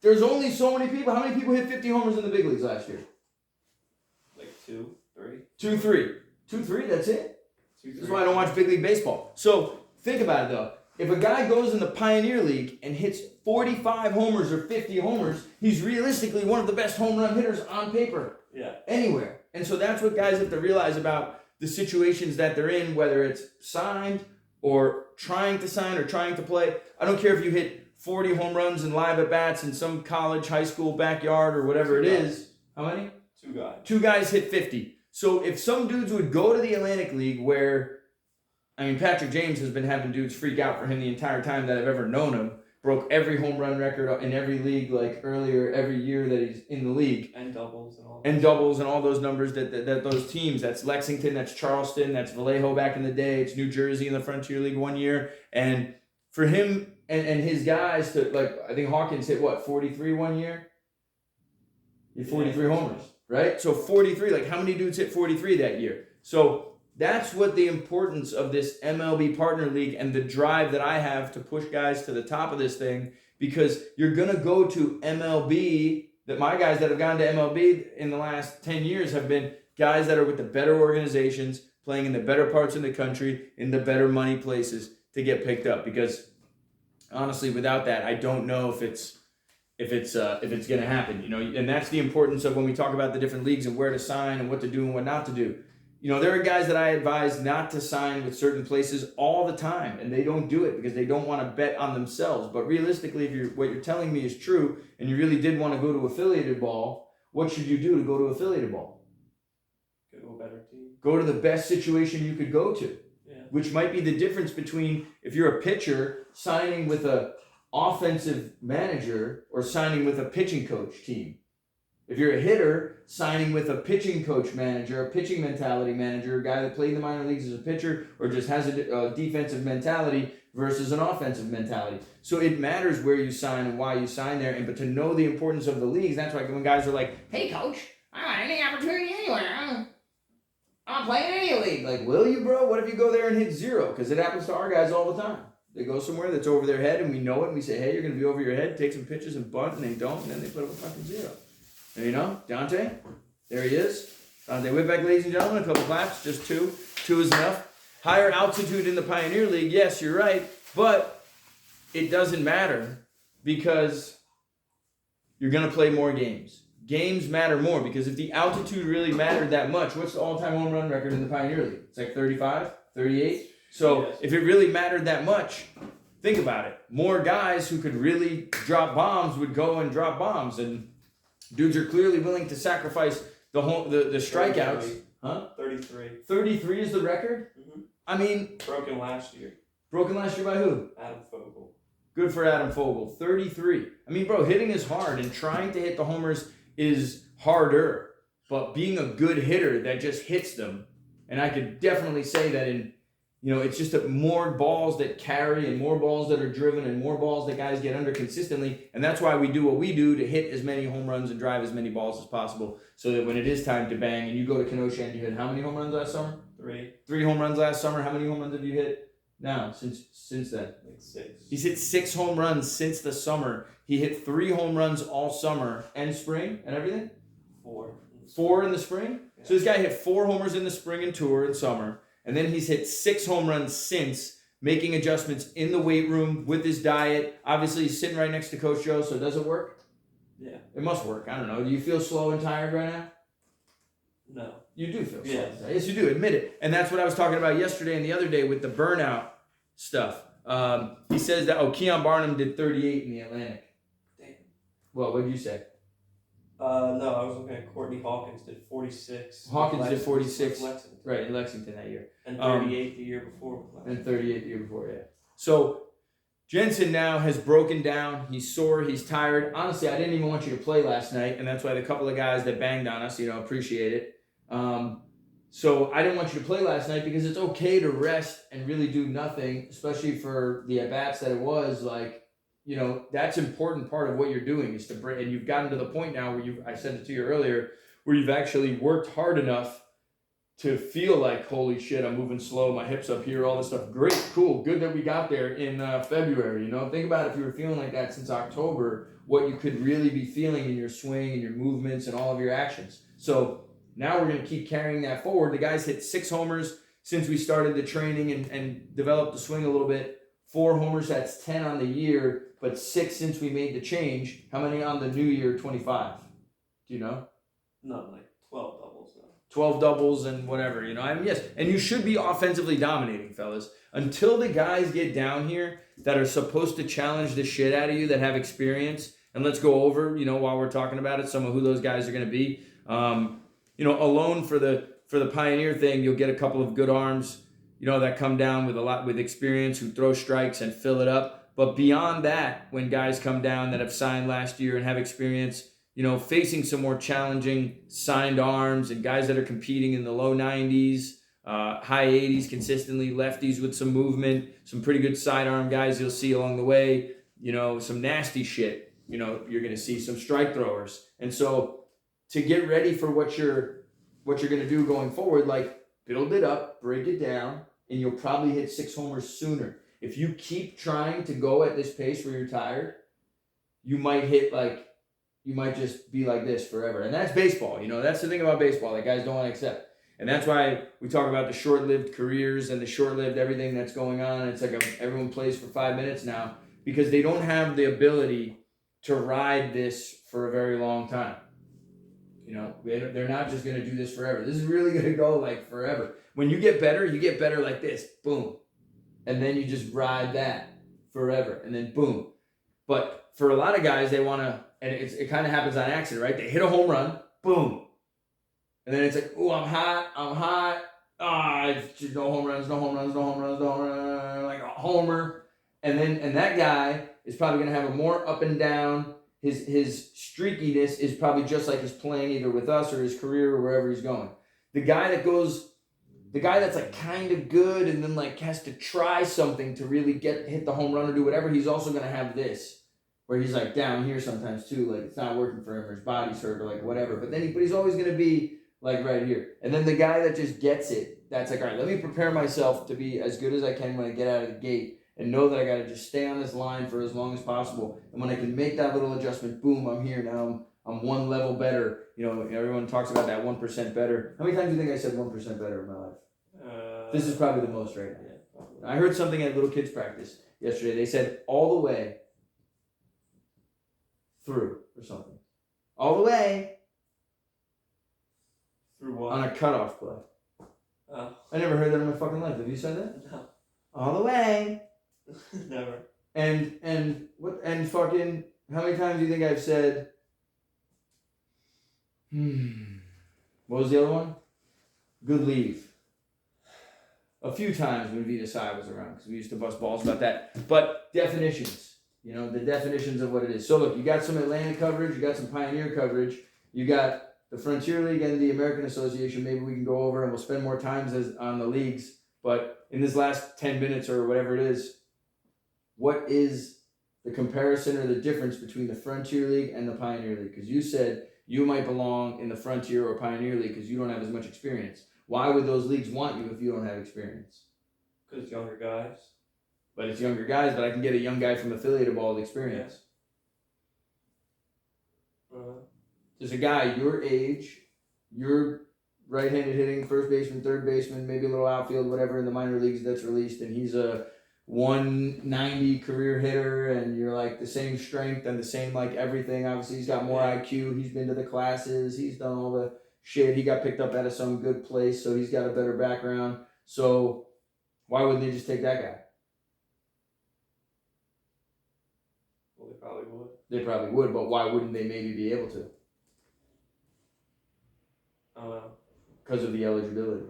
there's only so many people. How many people hit 50 homers in the big leagues last year? Like 2, 3. 2, 3. 2, 3, that's it. 2, 3. This is why I don't watch big league baseball. So think about it though. If a guy goes in the Pioneer League and hits 45 homers or 50 homers, he's realistically one of the best home run hitters on paper. Yeah. Anywhere. And so that's what guys have to realize about the situations that they're in, whether it's signed or trying to sign or trying to play. I don't care if you hit 40 home runs and live at bats in some college, high school backyard or whatever it is. How many? 2 guys. 2 guys hit 50. So if some dudes would go to the Atlantic League where, Patrick James has been having dudes freak out for him the entire time that I've ever known him. Broke every home run record in every league like earlier every year that he's in the league. And doubles and all. And doubles and all those numbers that those teams. That's Lexington, that's Charleston, that's Vallejo back in the day. It's New Jersey in the Frontier League one year. And for him and his guys to, like, I think Hawkins hit, 43 one year? He had 43 homers, right? So 43, like how many dudes hit 43 that year? So that's what the importance of this MLB Partner League and the drive that I have to push guys to the top of this thing, because you're going to go to MLB, that my guys that have gone to MLB in the last 10 years have been guys that are with the better organizations, playing in the better parts of the country, in the better money places to get picked up. Because honestly, without that, I don't know if it's going to happen, and that's the importance of when we talk about the different leagues and where to sign and what to do and what not to do. There are guys that I advise not to sign with certain places all the time, and they don't do it because they don't want to bet on themselves. But realistically, if what you're telling me is true, and you really did want to go to affiliated ball, what should you do to go to affiliated ball? Go to a better team. Go to the best situation you could go to, which might be the difference between if you're a pitcher signing with a offensive manager or signing with a pitching coach team. If you're a hitter, signing with a pitching coach manager, a pitching mentality manager, a guy that played in the minor leagues as a pitcher or just has a defensive mentality versus an offensive mentality. So it matters where you sign and why you sign there, but to know the importance of the leagues. That's why when guys are like, hey coach, I want any opportunity anywhere. I'm playing in any league. Like, will you, bro? What if you go there and hit 0? Because it happens to our guys all the time. They go somewhere that's over their head and we know it, and we say, hey, you're going to be over your head, take some pitches and bunt, and they don't, and then they put up a fucking 0. And Dante, there he is. Dante Whitbeck, ladies and gentlemen, a couple claps, just 2. 2 is enough. Higher altitude in the Pioneer League, yes, you're right, but it doesn't matter because you're going to play more games. games matter more, because if the altitude really mattered that much, what's the all-time home run record in the Pioneer League? It's like 35, 38. So if it really mattered that much, think about it. More guys who could really drop bombs would go and drop bombs, and dudes are clearly willing to sacrifice the strikeouts. 33. Huh? 33. 33 is the record? Mm-hmm. I mean, Broken last year. Broken last year by who? Adam Fogel. Good for Adam Fogel. 33. I mean, bro, hitting is hard, and trying to hit the homers is harder. But being a good hitter that just hits them, and I could definitely say that it's just more balls that carry and more balls that are driven and more balls that guys get under consistently. And that's why we do what we do, to hit as many home runs and drive as many balls as possible, so that when it is time to bang, and you go to Kenosha and you hit how many home runs last summer? 3. 3 home runs last summer. How many home runs have you hit now since then? Like 6. He's hit 6 home runs since the summer. He hit 3 home runs all summer and spring and everything? 4. 4 in the spring? Yeah. So this guy hit 4 homers in the spring and tour and summer. And then he's hit 6 home runs since, making adjustments in the weight room with his diet. Obviously, he's sitting right next to Coach Joe, so does it work? Yeah. It must work. I don't know. Do you feel slow and tired right now? No. You do feel slow. Yes. Yes, you do. Admit it. And that's what I was talking about yesterday and the other day with the burnout stuff. He says that, Keon Barnum did 38 in the Atlantic. Damn. Well, what did you say? No, I was looking at Courtney Hawkins did 46. Hawkins did 46. Lexington. Right, in Lexington that year. And 38 the year before. And 38 the year before, yeah. So Jensen now has broken down. He's sore. He's tired. Honestly, I didn't even want you to play last night, and that's why the couple of guys that banged on us, appreciate it. So I didn't want you to play last night, because it's okay to rest and really do nothing, especially for the at-bats that it was. Like, that's an important part of what you're doing, is to break. And you've gotten to the point now where I said it to you earlier, where you've actually worked hard enough to feel like, holy shit, I'm moving slow, my hips up here, all this stuff. Great, cool, good that we got there in February. Think about if you were feeling like that since October, what you could really be feeling in your swing and your movements and all of your actions. So now we're going to keep carrying that forward. The guys hit 6 homers since we started the training and developed the swing a little bit. 4 homers, that's 10 on the year, but 6 since we made the change. How many on the new year, 25? Do you know? No, like 12 doubles though. 12 doubles and whatever, yes. And you should be offensively dominating, fellas. Until the guys get down here that are supposed to challenge the shit out of you, that have experience, and let's go over, while we're talking about it, some of who those guys are going to be. Alone for the Pioneer thing, you'll get a couple of good arms, that come down with experience, who throw strikes and fill it up. But beyond that, when guys come down that have signed last year and have experience, facing some more challenging signed arms and guys that are competing in the low 90s, high 80s consistently, lefties with some movement, some pretty good sidearm guys you'll see along the way, some nasty shit, you're going to see some strike throwers. And so to get ready for what you're going to do going forward, like, build it up, break it down, and you'll probably hit 6 homers sooner. If you keep trying to go at this pace where you're tired, you might just be like this forever. And that's baseball, that's the thing about baseball that guys don't want to accept. And that's why we talk about the short-lived careers and the short-lived everything that's going on. It's like everyone plays for 5 minutes now, because they don't have the ability to ride this for a very long time. They're not just going to do this forever. This is really going to go like forever. When you get better like this, boom. And then you just ride that forever, and then boom. But for a lot of guys, they want to, and it kind of happens on accident, right? They hit a home run, boom. And then it's like, oh, I'm hot. It's just no home runs, like a homer. And that guy is probably going to have a more up and down. His streakiness is probably just like his playing either with us or his career or wherever he's going. The guy that's like kind of good and then like has to try something to really hit the home run or do whatever, he's also going to have this, where he's like down here sometimes too, like it's not working for him or his body's hurt or like whatever. But he's always going to be like right here. And then the guy that just gets it, that's like, all right, let me prepare myself to be as good as I can when I get out of the gate. And know that I got to just stay on this line for as long as possible. And when I can make that little adjustment, boom, I'm here now. I'm one level better. Everyone talks about that 1% better. How many times do you think I said 1% better in my life? This is probably the most right now. Yeah, I heard something at little kids practice yesterday. They said all the way through or something. All the way Through what? On a cutoff play. Oh. I never heard that in my fucking life. Have you said that? No. All the way. Never. And fucking, how many times do you think I've said, what was the other one? Good leave. A few times when Vita Sai was around, because we used to bust balls about that. But definitions, the definitions of what it is. So look, you got some Atlantic coverage, you got some Pioneer coverage, you got the Frontier League and the American Association. Maybe we can go over and we'll spend more time on the leagues. But in this last 10 minutes or whatever it is, what is the comparison or the difference between the Frontier League and the Pioneer League? Because you said you might belong in the Frontier or Pioneer League because you don't have as much experience. Why would those leagues want you if you don't have experience? Because it's younger guys. But it's younger guys, but I can get a young guy from affiliate of all the experience. Yeah. There's a guy your age, you're right-handed hitting, first baseman, third baseman, maybe a little outfield, whatever in the minor leagues that's released, and he's a 190 career hitter, and you're like the same strength and the same like everything. Obviously, he's got more IQ. He's been to the classes. He's done all the shit. He got picked up out of some good place, so he's got a better background. So why wouldn't they just take that guy? Well, they probably would. They probably would, but why wouldn't they maybe be able to? Because of the eligibility.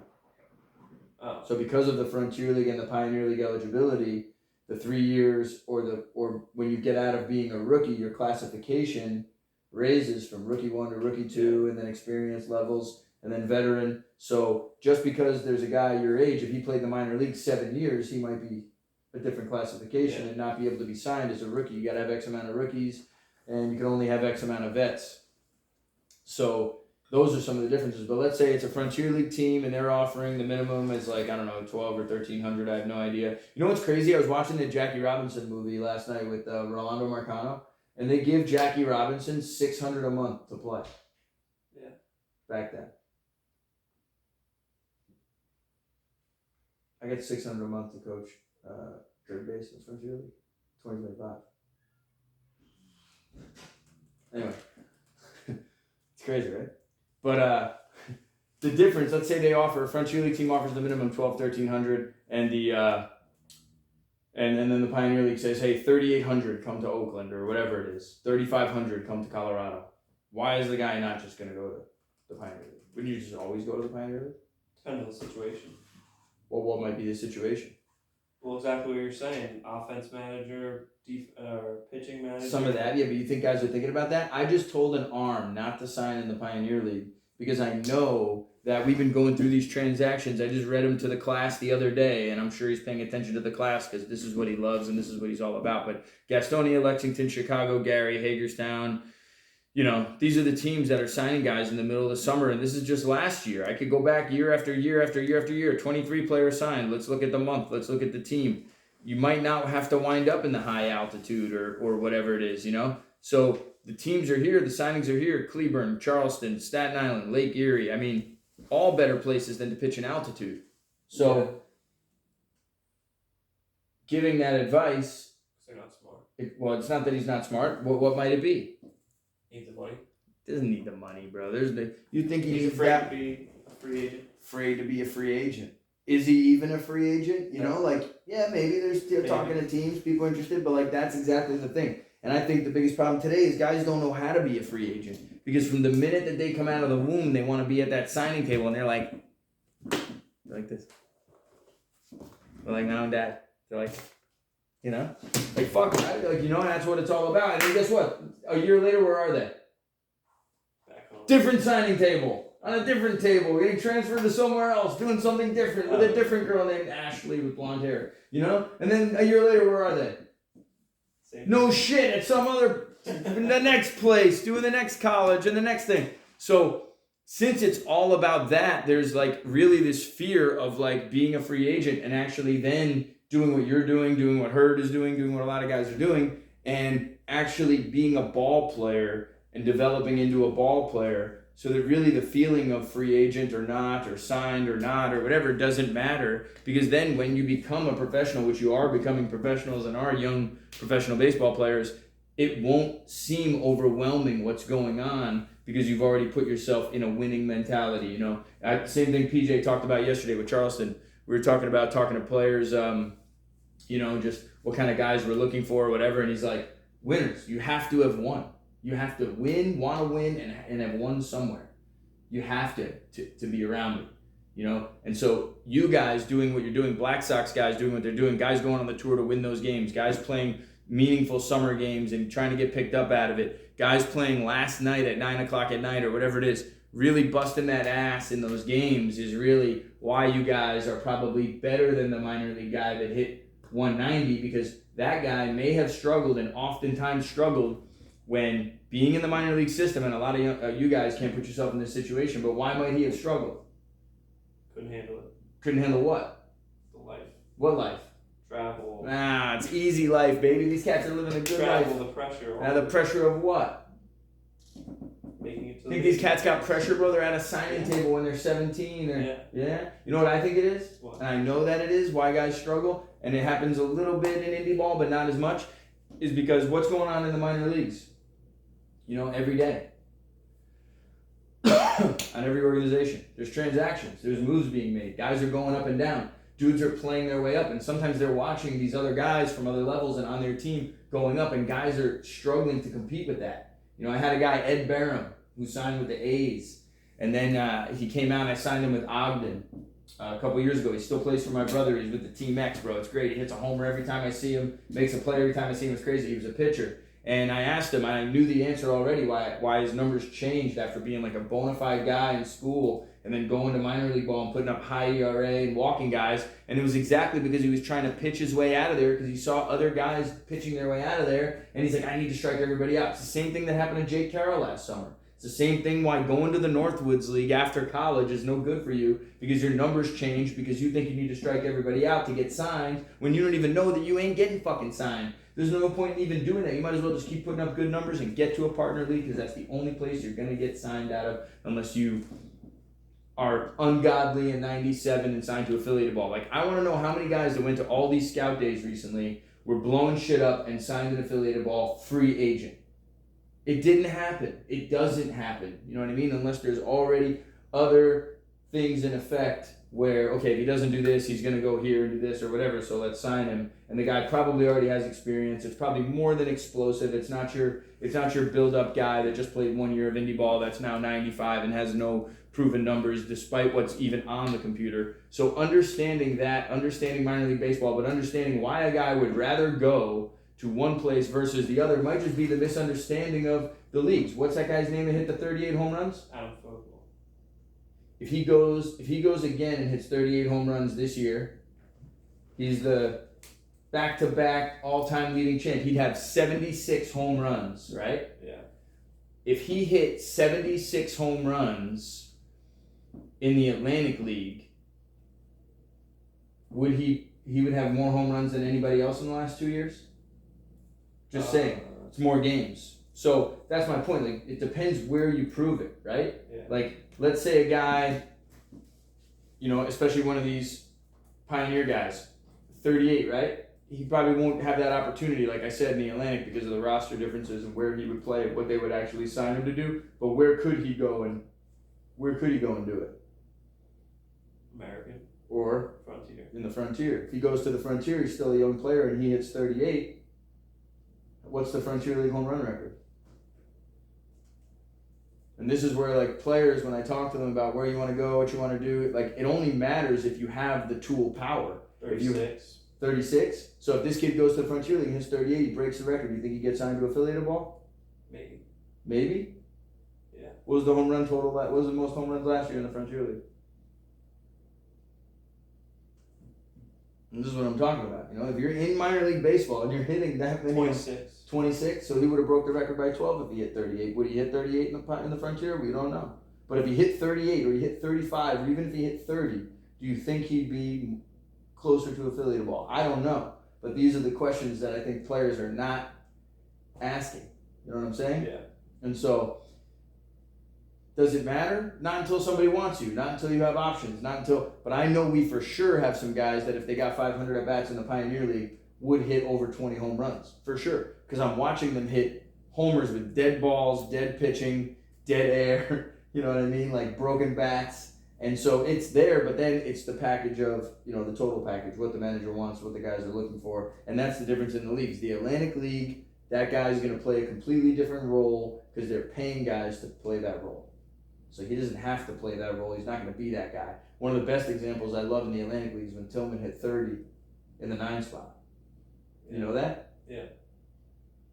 Oh. So because of the Frontier League and the Pioneer League eligibility, the 3 years or when you get out of being a rookie, your classification raises from rookie 1 to rookie 2, and then experience levels, and then veteran. So just because there's a guy your age, if he played the minor league 7 years, he might be a different classification and not be able to be signed as a rookie. You got to have X amount of rookies, and you can only have X amount of vets. So those are some of the differences. But let's say it's a Frontier League team and they're offering the minimum is like, I don't know, 12 or 1300. I have no idea. You know what's crazy? I was watching the Jackie Robinson movie last night with Rolando Marcano, and they give Jackie Robinson $600 a month to play. Yeah. Back then. I get $600 a month to coach third base in Frontier League. 2025. Anyway. It's crazy, right? But the difference, let's say they offer, a Frontier League team offers the minimum 12, 1300, and and then the Pioneer League says, hey, 3,800 come to Oakland or whatever it is, 3,500 come to Colorado. Why is the guy not just going to go to the Pioneer League? Wouldn't you just always go to the Pioneer League? Depends on the situation. Well, what might be the situation? Well, exactly what you're saying. Offense manager, pitching manager. Some of that, yeah, but you think guys are thinking about that? I just told an arm not to sign in the Pioneer League because I know that we've been going through these transactions. I just read him to the class the other day, and I'm sure he's paying attention to the class because this is what he loves and this is what he's all about. But Gastonia, Lexington, Chicago, Gary, Hagerstown, these are the teams that are signing guys in the middle of the summer, and this is just last year. I could go back year after year after year after year. 23 players signed. Let's look at the month. Let's look at the team. You might not have to wind up in the high altitude or whatever it is, So the teams are here. The signings are here. Cleburne, Charleston, Staten Island, Lake Erie. I mean, all better places than to pitch in altitude. So giving that advice. They're not smart. It's not that he's not smart. What might it be? Need the money. Doesn't need the money, bro. You think He's needs afraid that? to be a free agent. Afraid to be a free agent. Is he even a free agent? Maybe they're still talking to teams, people are interested, but that's exactly the thing. And I think the biggest problem today is guys don't know how to be a free agent because from the minute that they come out of the womb, they want to be at that signing table and they're like this. They're like mom and dad. They're like, fuck it, right? That's what it's all about. And then guess what? A year later, where are they? Back home. Different signing table. On a different table, getting transferred to somewhere else, doing something different with a different girl named Ashley with blonde hair, And then a year later, where are they? No shit, at some other, the next place, doing the next college and the next thing. So since it's all about that, there's really this fear of being a free agent and actually then doing what you're doing what Hurd is doing what a lot of guys are doing, and actually being a ball player and developing into a ball player. So that really the feeling of free agent or not, or signed or not, or whatever doesn't matter, because then when you become a professional, which you are becoming professionals and are young professional baseball players, it won't seem overwhelming what's going on because you've already put yourself in a winning mentality. You know, same thing PJ talked about yesterday with Charleston. We were talking to players, you know, just what kind of guys we're looking for or whatever. And he's like, winners, you have to have won. You have to win, want to win, and have won somewhere. You have to be around me, you know? And so you guys doing what you're doing, Black Sox guys doing what they're doing, guys going on the tour to win those games, guys playing meaningful summer games and trying to get picked up out of it, guys playing last night at 9 o'clock at night or whatever it is, really busting that ass in those games is really why you guys are probably better than the minor league guy that hit 190, because that guy may have struggled and oftentimes struggled when being in the minor league system, and a lot of you guys can't put yourself in this situation, but why might he have struggled? Couldn't handle it. Couldn't handle what? The life. What life? Travel. It's easy life, baby. These cats are living a good life. Travel, the pressure. The pressure of what? Making it to Think these cats got pressure, bro? They're at a signing table when they're 17. Yeah? You know what I think it is? What? And I know that it is why guys struggle, and it happens a little bit in indie ball, but not as much, is because what's going on in the minor leagues? You know, every day. On every organization. There's transactions. There's moves being made. Guys are going up and down. Dudes are playing their way up. And sometimes they're watching these other guys from other levels and on their team going up. And guys are struggling to compete with that. You know, I had a guy, Ed Barham, who signed with the A's. And then he came out and I signed him with Ogden a couple years ago. He still plays for my brother. He's with the Team X, bro. It's great. He hits a homer every time I see him. Makes a play every time I see him. It's crazy. He was a pitcher. And I asked him, I knew the answer already, why his numbers changed after being like a bona fide guy in school and then going to minor league ball and putting up high ERA and walking guys. And it was exactly because he was trying to pitch his way out of there because he saw other guys pitching their way out of there. And he's like, I need to strike everybody out. It's the same thing that happened to Jake Carroll last summer. It's the same thing why going to the Northwoods League after college is no good for you, because your numbers change because you think you need to strike everybody out to get signed when you don't even know that you ain't getting fucking signed. There's no point in even doing that. You might as well just keep putting up good numbers and get to a partner league, because that's the only place you're going to get signed out of unless you are ungodly in 97 and signed to affiliated ball. Like, I want to know how many guys that went to all these scout days recently were blowing shit up and signed an affiliated ball free agent. It didn't happen. It doesn't happen. You know what I mean? Unless there's already other things in effect where, okay, if he doesn't do this, he's going to go here and do this or whatever, so let's sign him. And the guy probably already has experience. It's probably more than explosive. It's not your build-up guy that just played 1 year of indie ball that's now 95 and has no proven numbers despite what's even on the computer. So understanding that, understanding minor league baseball, but understanding why a guy would rather go to one place versus the other might just be the misunderstanding of the leagues. What's that guy's name that hit the 38 home runs? Adam Fogel. If he goes again and hits 38 home runs this year, he's the back-to-back all-time leading champ. He'd have 76 home runs, right? Yeah. If he hit 76 home runs in the Atlantic League, would he would have more home runs than anybody else in the last 2 years? Just saying. It's more games. So that's my point. Like, it depends where you prove it, right? Yeah. Like, let's say a guy, you know, especially one of these pioneer guys, 38, right? He probably won't have that opportunity, like I said, in the Atlantic because of the roster differences and where he would play, what they would actually sign him to do. But where could he go and do it? American. Or Frontier. in the Frontier. If he goes to the Frontier, he's still a young player and he hits 38. What's the Frontier League home run record? And this is where, like, players, when I talk to them about where you want to go, what you want to do, like, it only matters if you have the tool power. 36. 36? So if this kid goes to the Frontier League and hits 38, he breaks the record. Do you think he gets signed to affiliated ball? Maybe. Maybe? Yeah. What was the home run total? What was the most home runs last year in the Frontier League? And this is what I'm talking about. You know, if you're in minor league baseball and you're hitting that many, 26, so he would have broke the record by 12 if he hit 38. Would he hit 38 in the Frontier? We don't know. But if he hit 38 or he hit 35 or even if he hit 30, do you think he'd be closer to affiliated ball? I don't know. But these are the questions that I think players are not asking. You know what I'm saying? Yeah. And so, does it matter? Not until somebody wants you. Not until you have options. But I know we for sure have some guys that if they got 500 at-bats in the Pioneer League would hit over 20 home runs. For sure. Because I'm watching them hit homers with dead balls, dead pitching, dead air, you know what I mean? Like broken bats. And so it's there, but then it's the package of, the total package, what the manager wants, what the guys are looking for. And that's the difference in the leagues. The Atlantic League, that guy's going to play a completely different role because they're paying guys to play that role. So he doesn't have to play that role. He's not going to be that guy. One of the best examples I love in the Atlantic League is when Tillman hit 30 in the 9 spot. You know that? Yeah.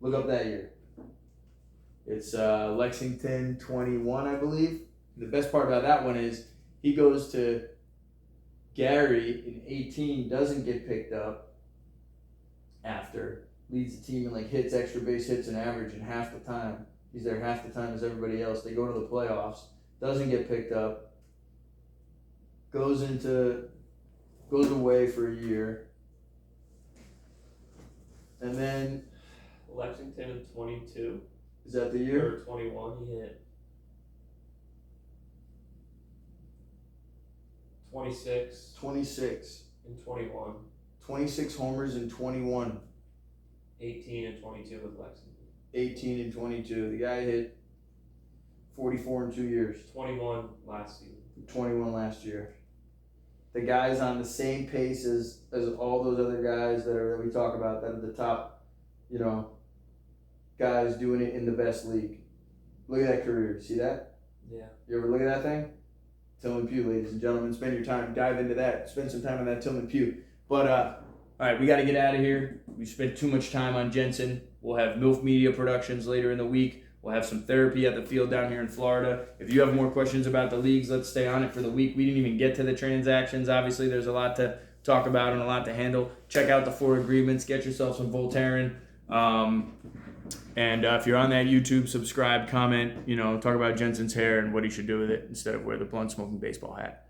Look up that year. It's Lexington 21, I believe. The best part about that one is he goes to Gary in 18, doesn't get picked up after, leads the team in like hits, extra base hits, and average in half the time. He's there half the time as everybody else. They go to the playoffs, doesn't get picked up, goes away for a year, and then Lexington in 22. Is that the year? Or 21, he hit 26 in 21. 26 homers in 21. 18 and 22 with Lexington. 18 and 22. The guy hit 44 in 2 years. 21 last season. 21 last year. The guy's on the same pace as all those other guys that we talk about, that are the top, guys doing it in the best league. Look at that career. See that? Yeah. You ever look at that thing? Tillman Pugh, ladies and gentlemen. Spend your time. Dive into that. Spend some time on that Tillman Pugh. But, all right, we got to get out of here. We spent too much time on Jensen. We'll have MILF Media Productions later in the week. We'll have some therapy at the field down here in Florida. If you have more questions about the leagues, let's stay on it for the week. We didn't even get to the transactions. Obviously, there's a lot to talk about and a lot to handle. Check out the 4 agreements. Get yourself some Voltaren. And if you're on that YouTube, subscribe, comment, talk about Jensen's hair and what he should do with it instead of wear the blunt smoking baseball hat.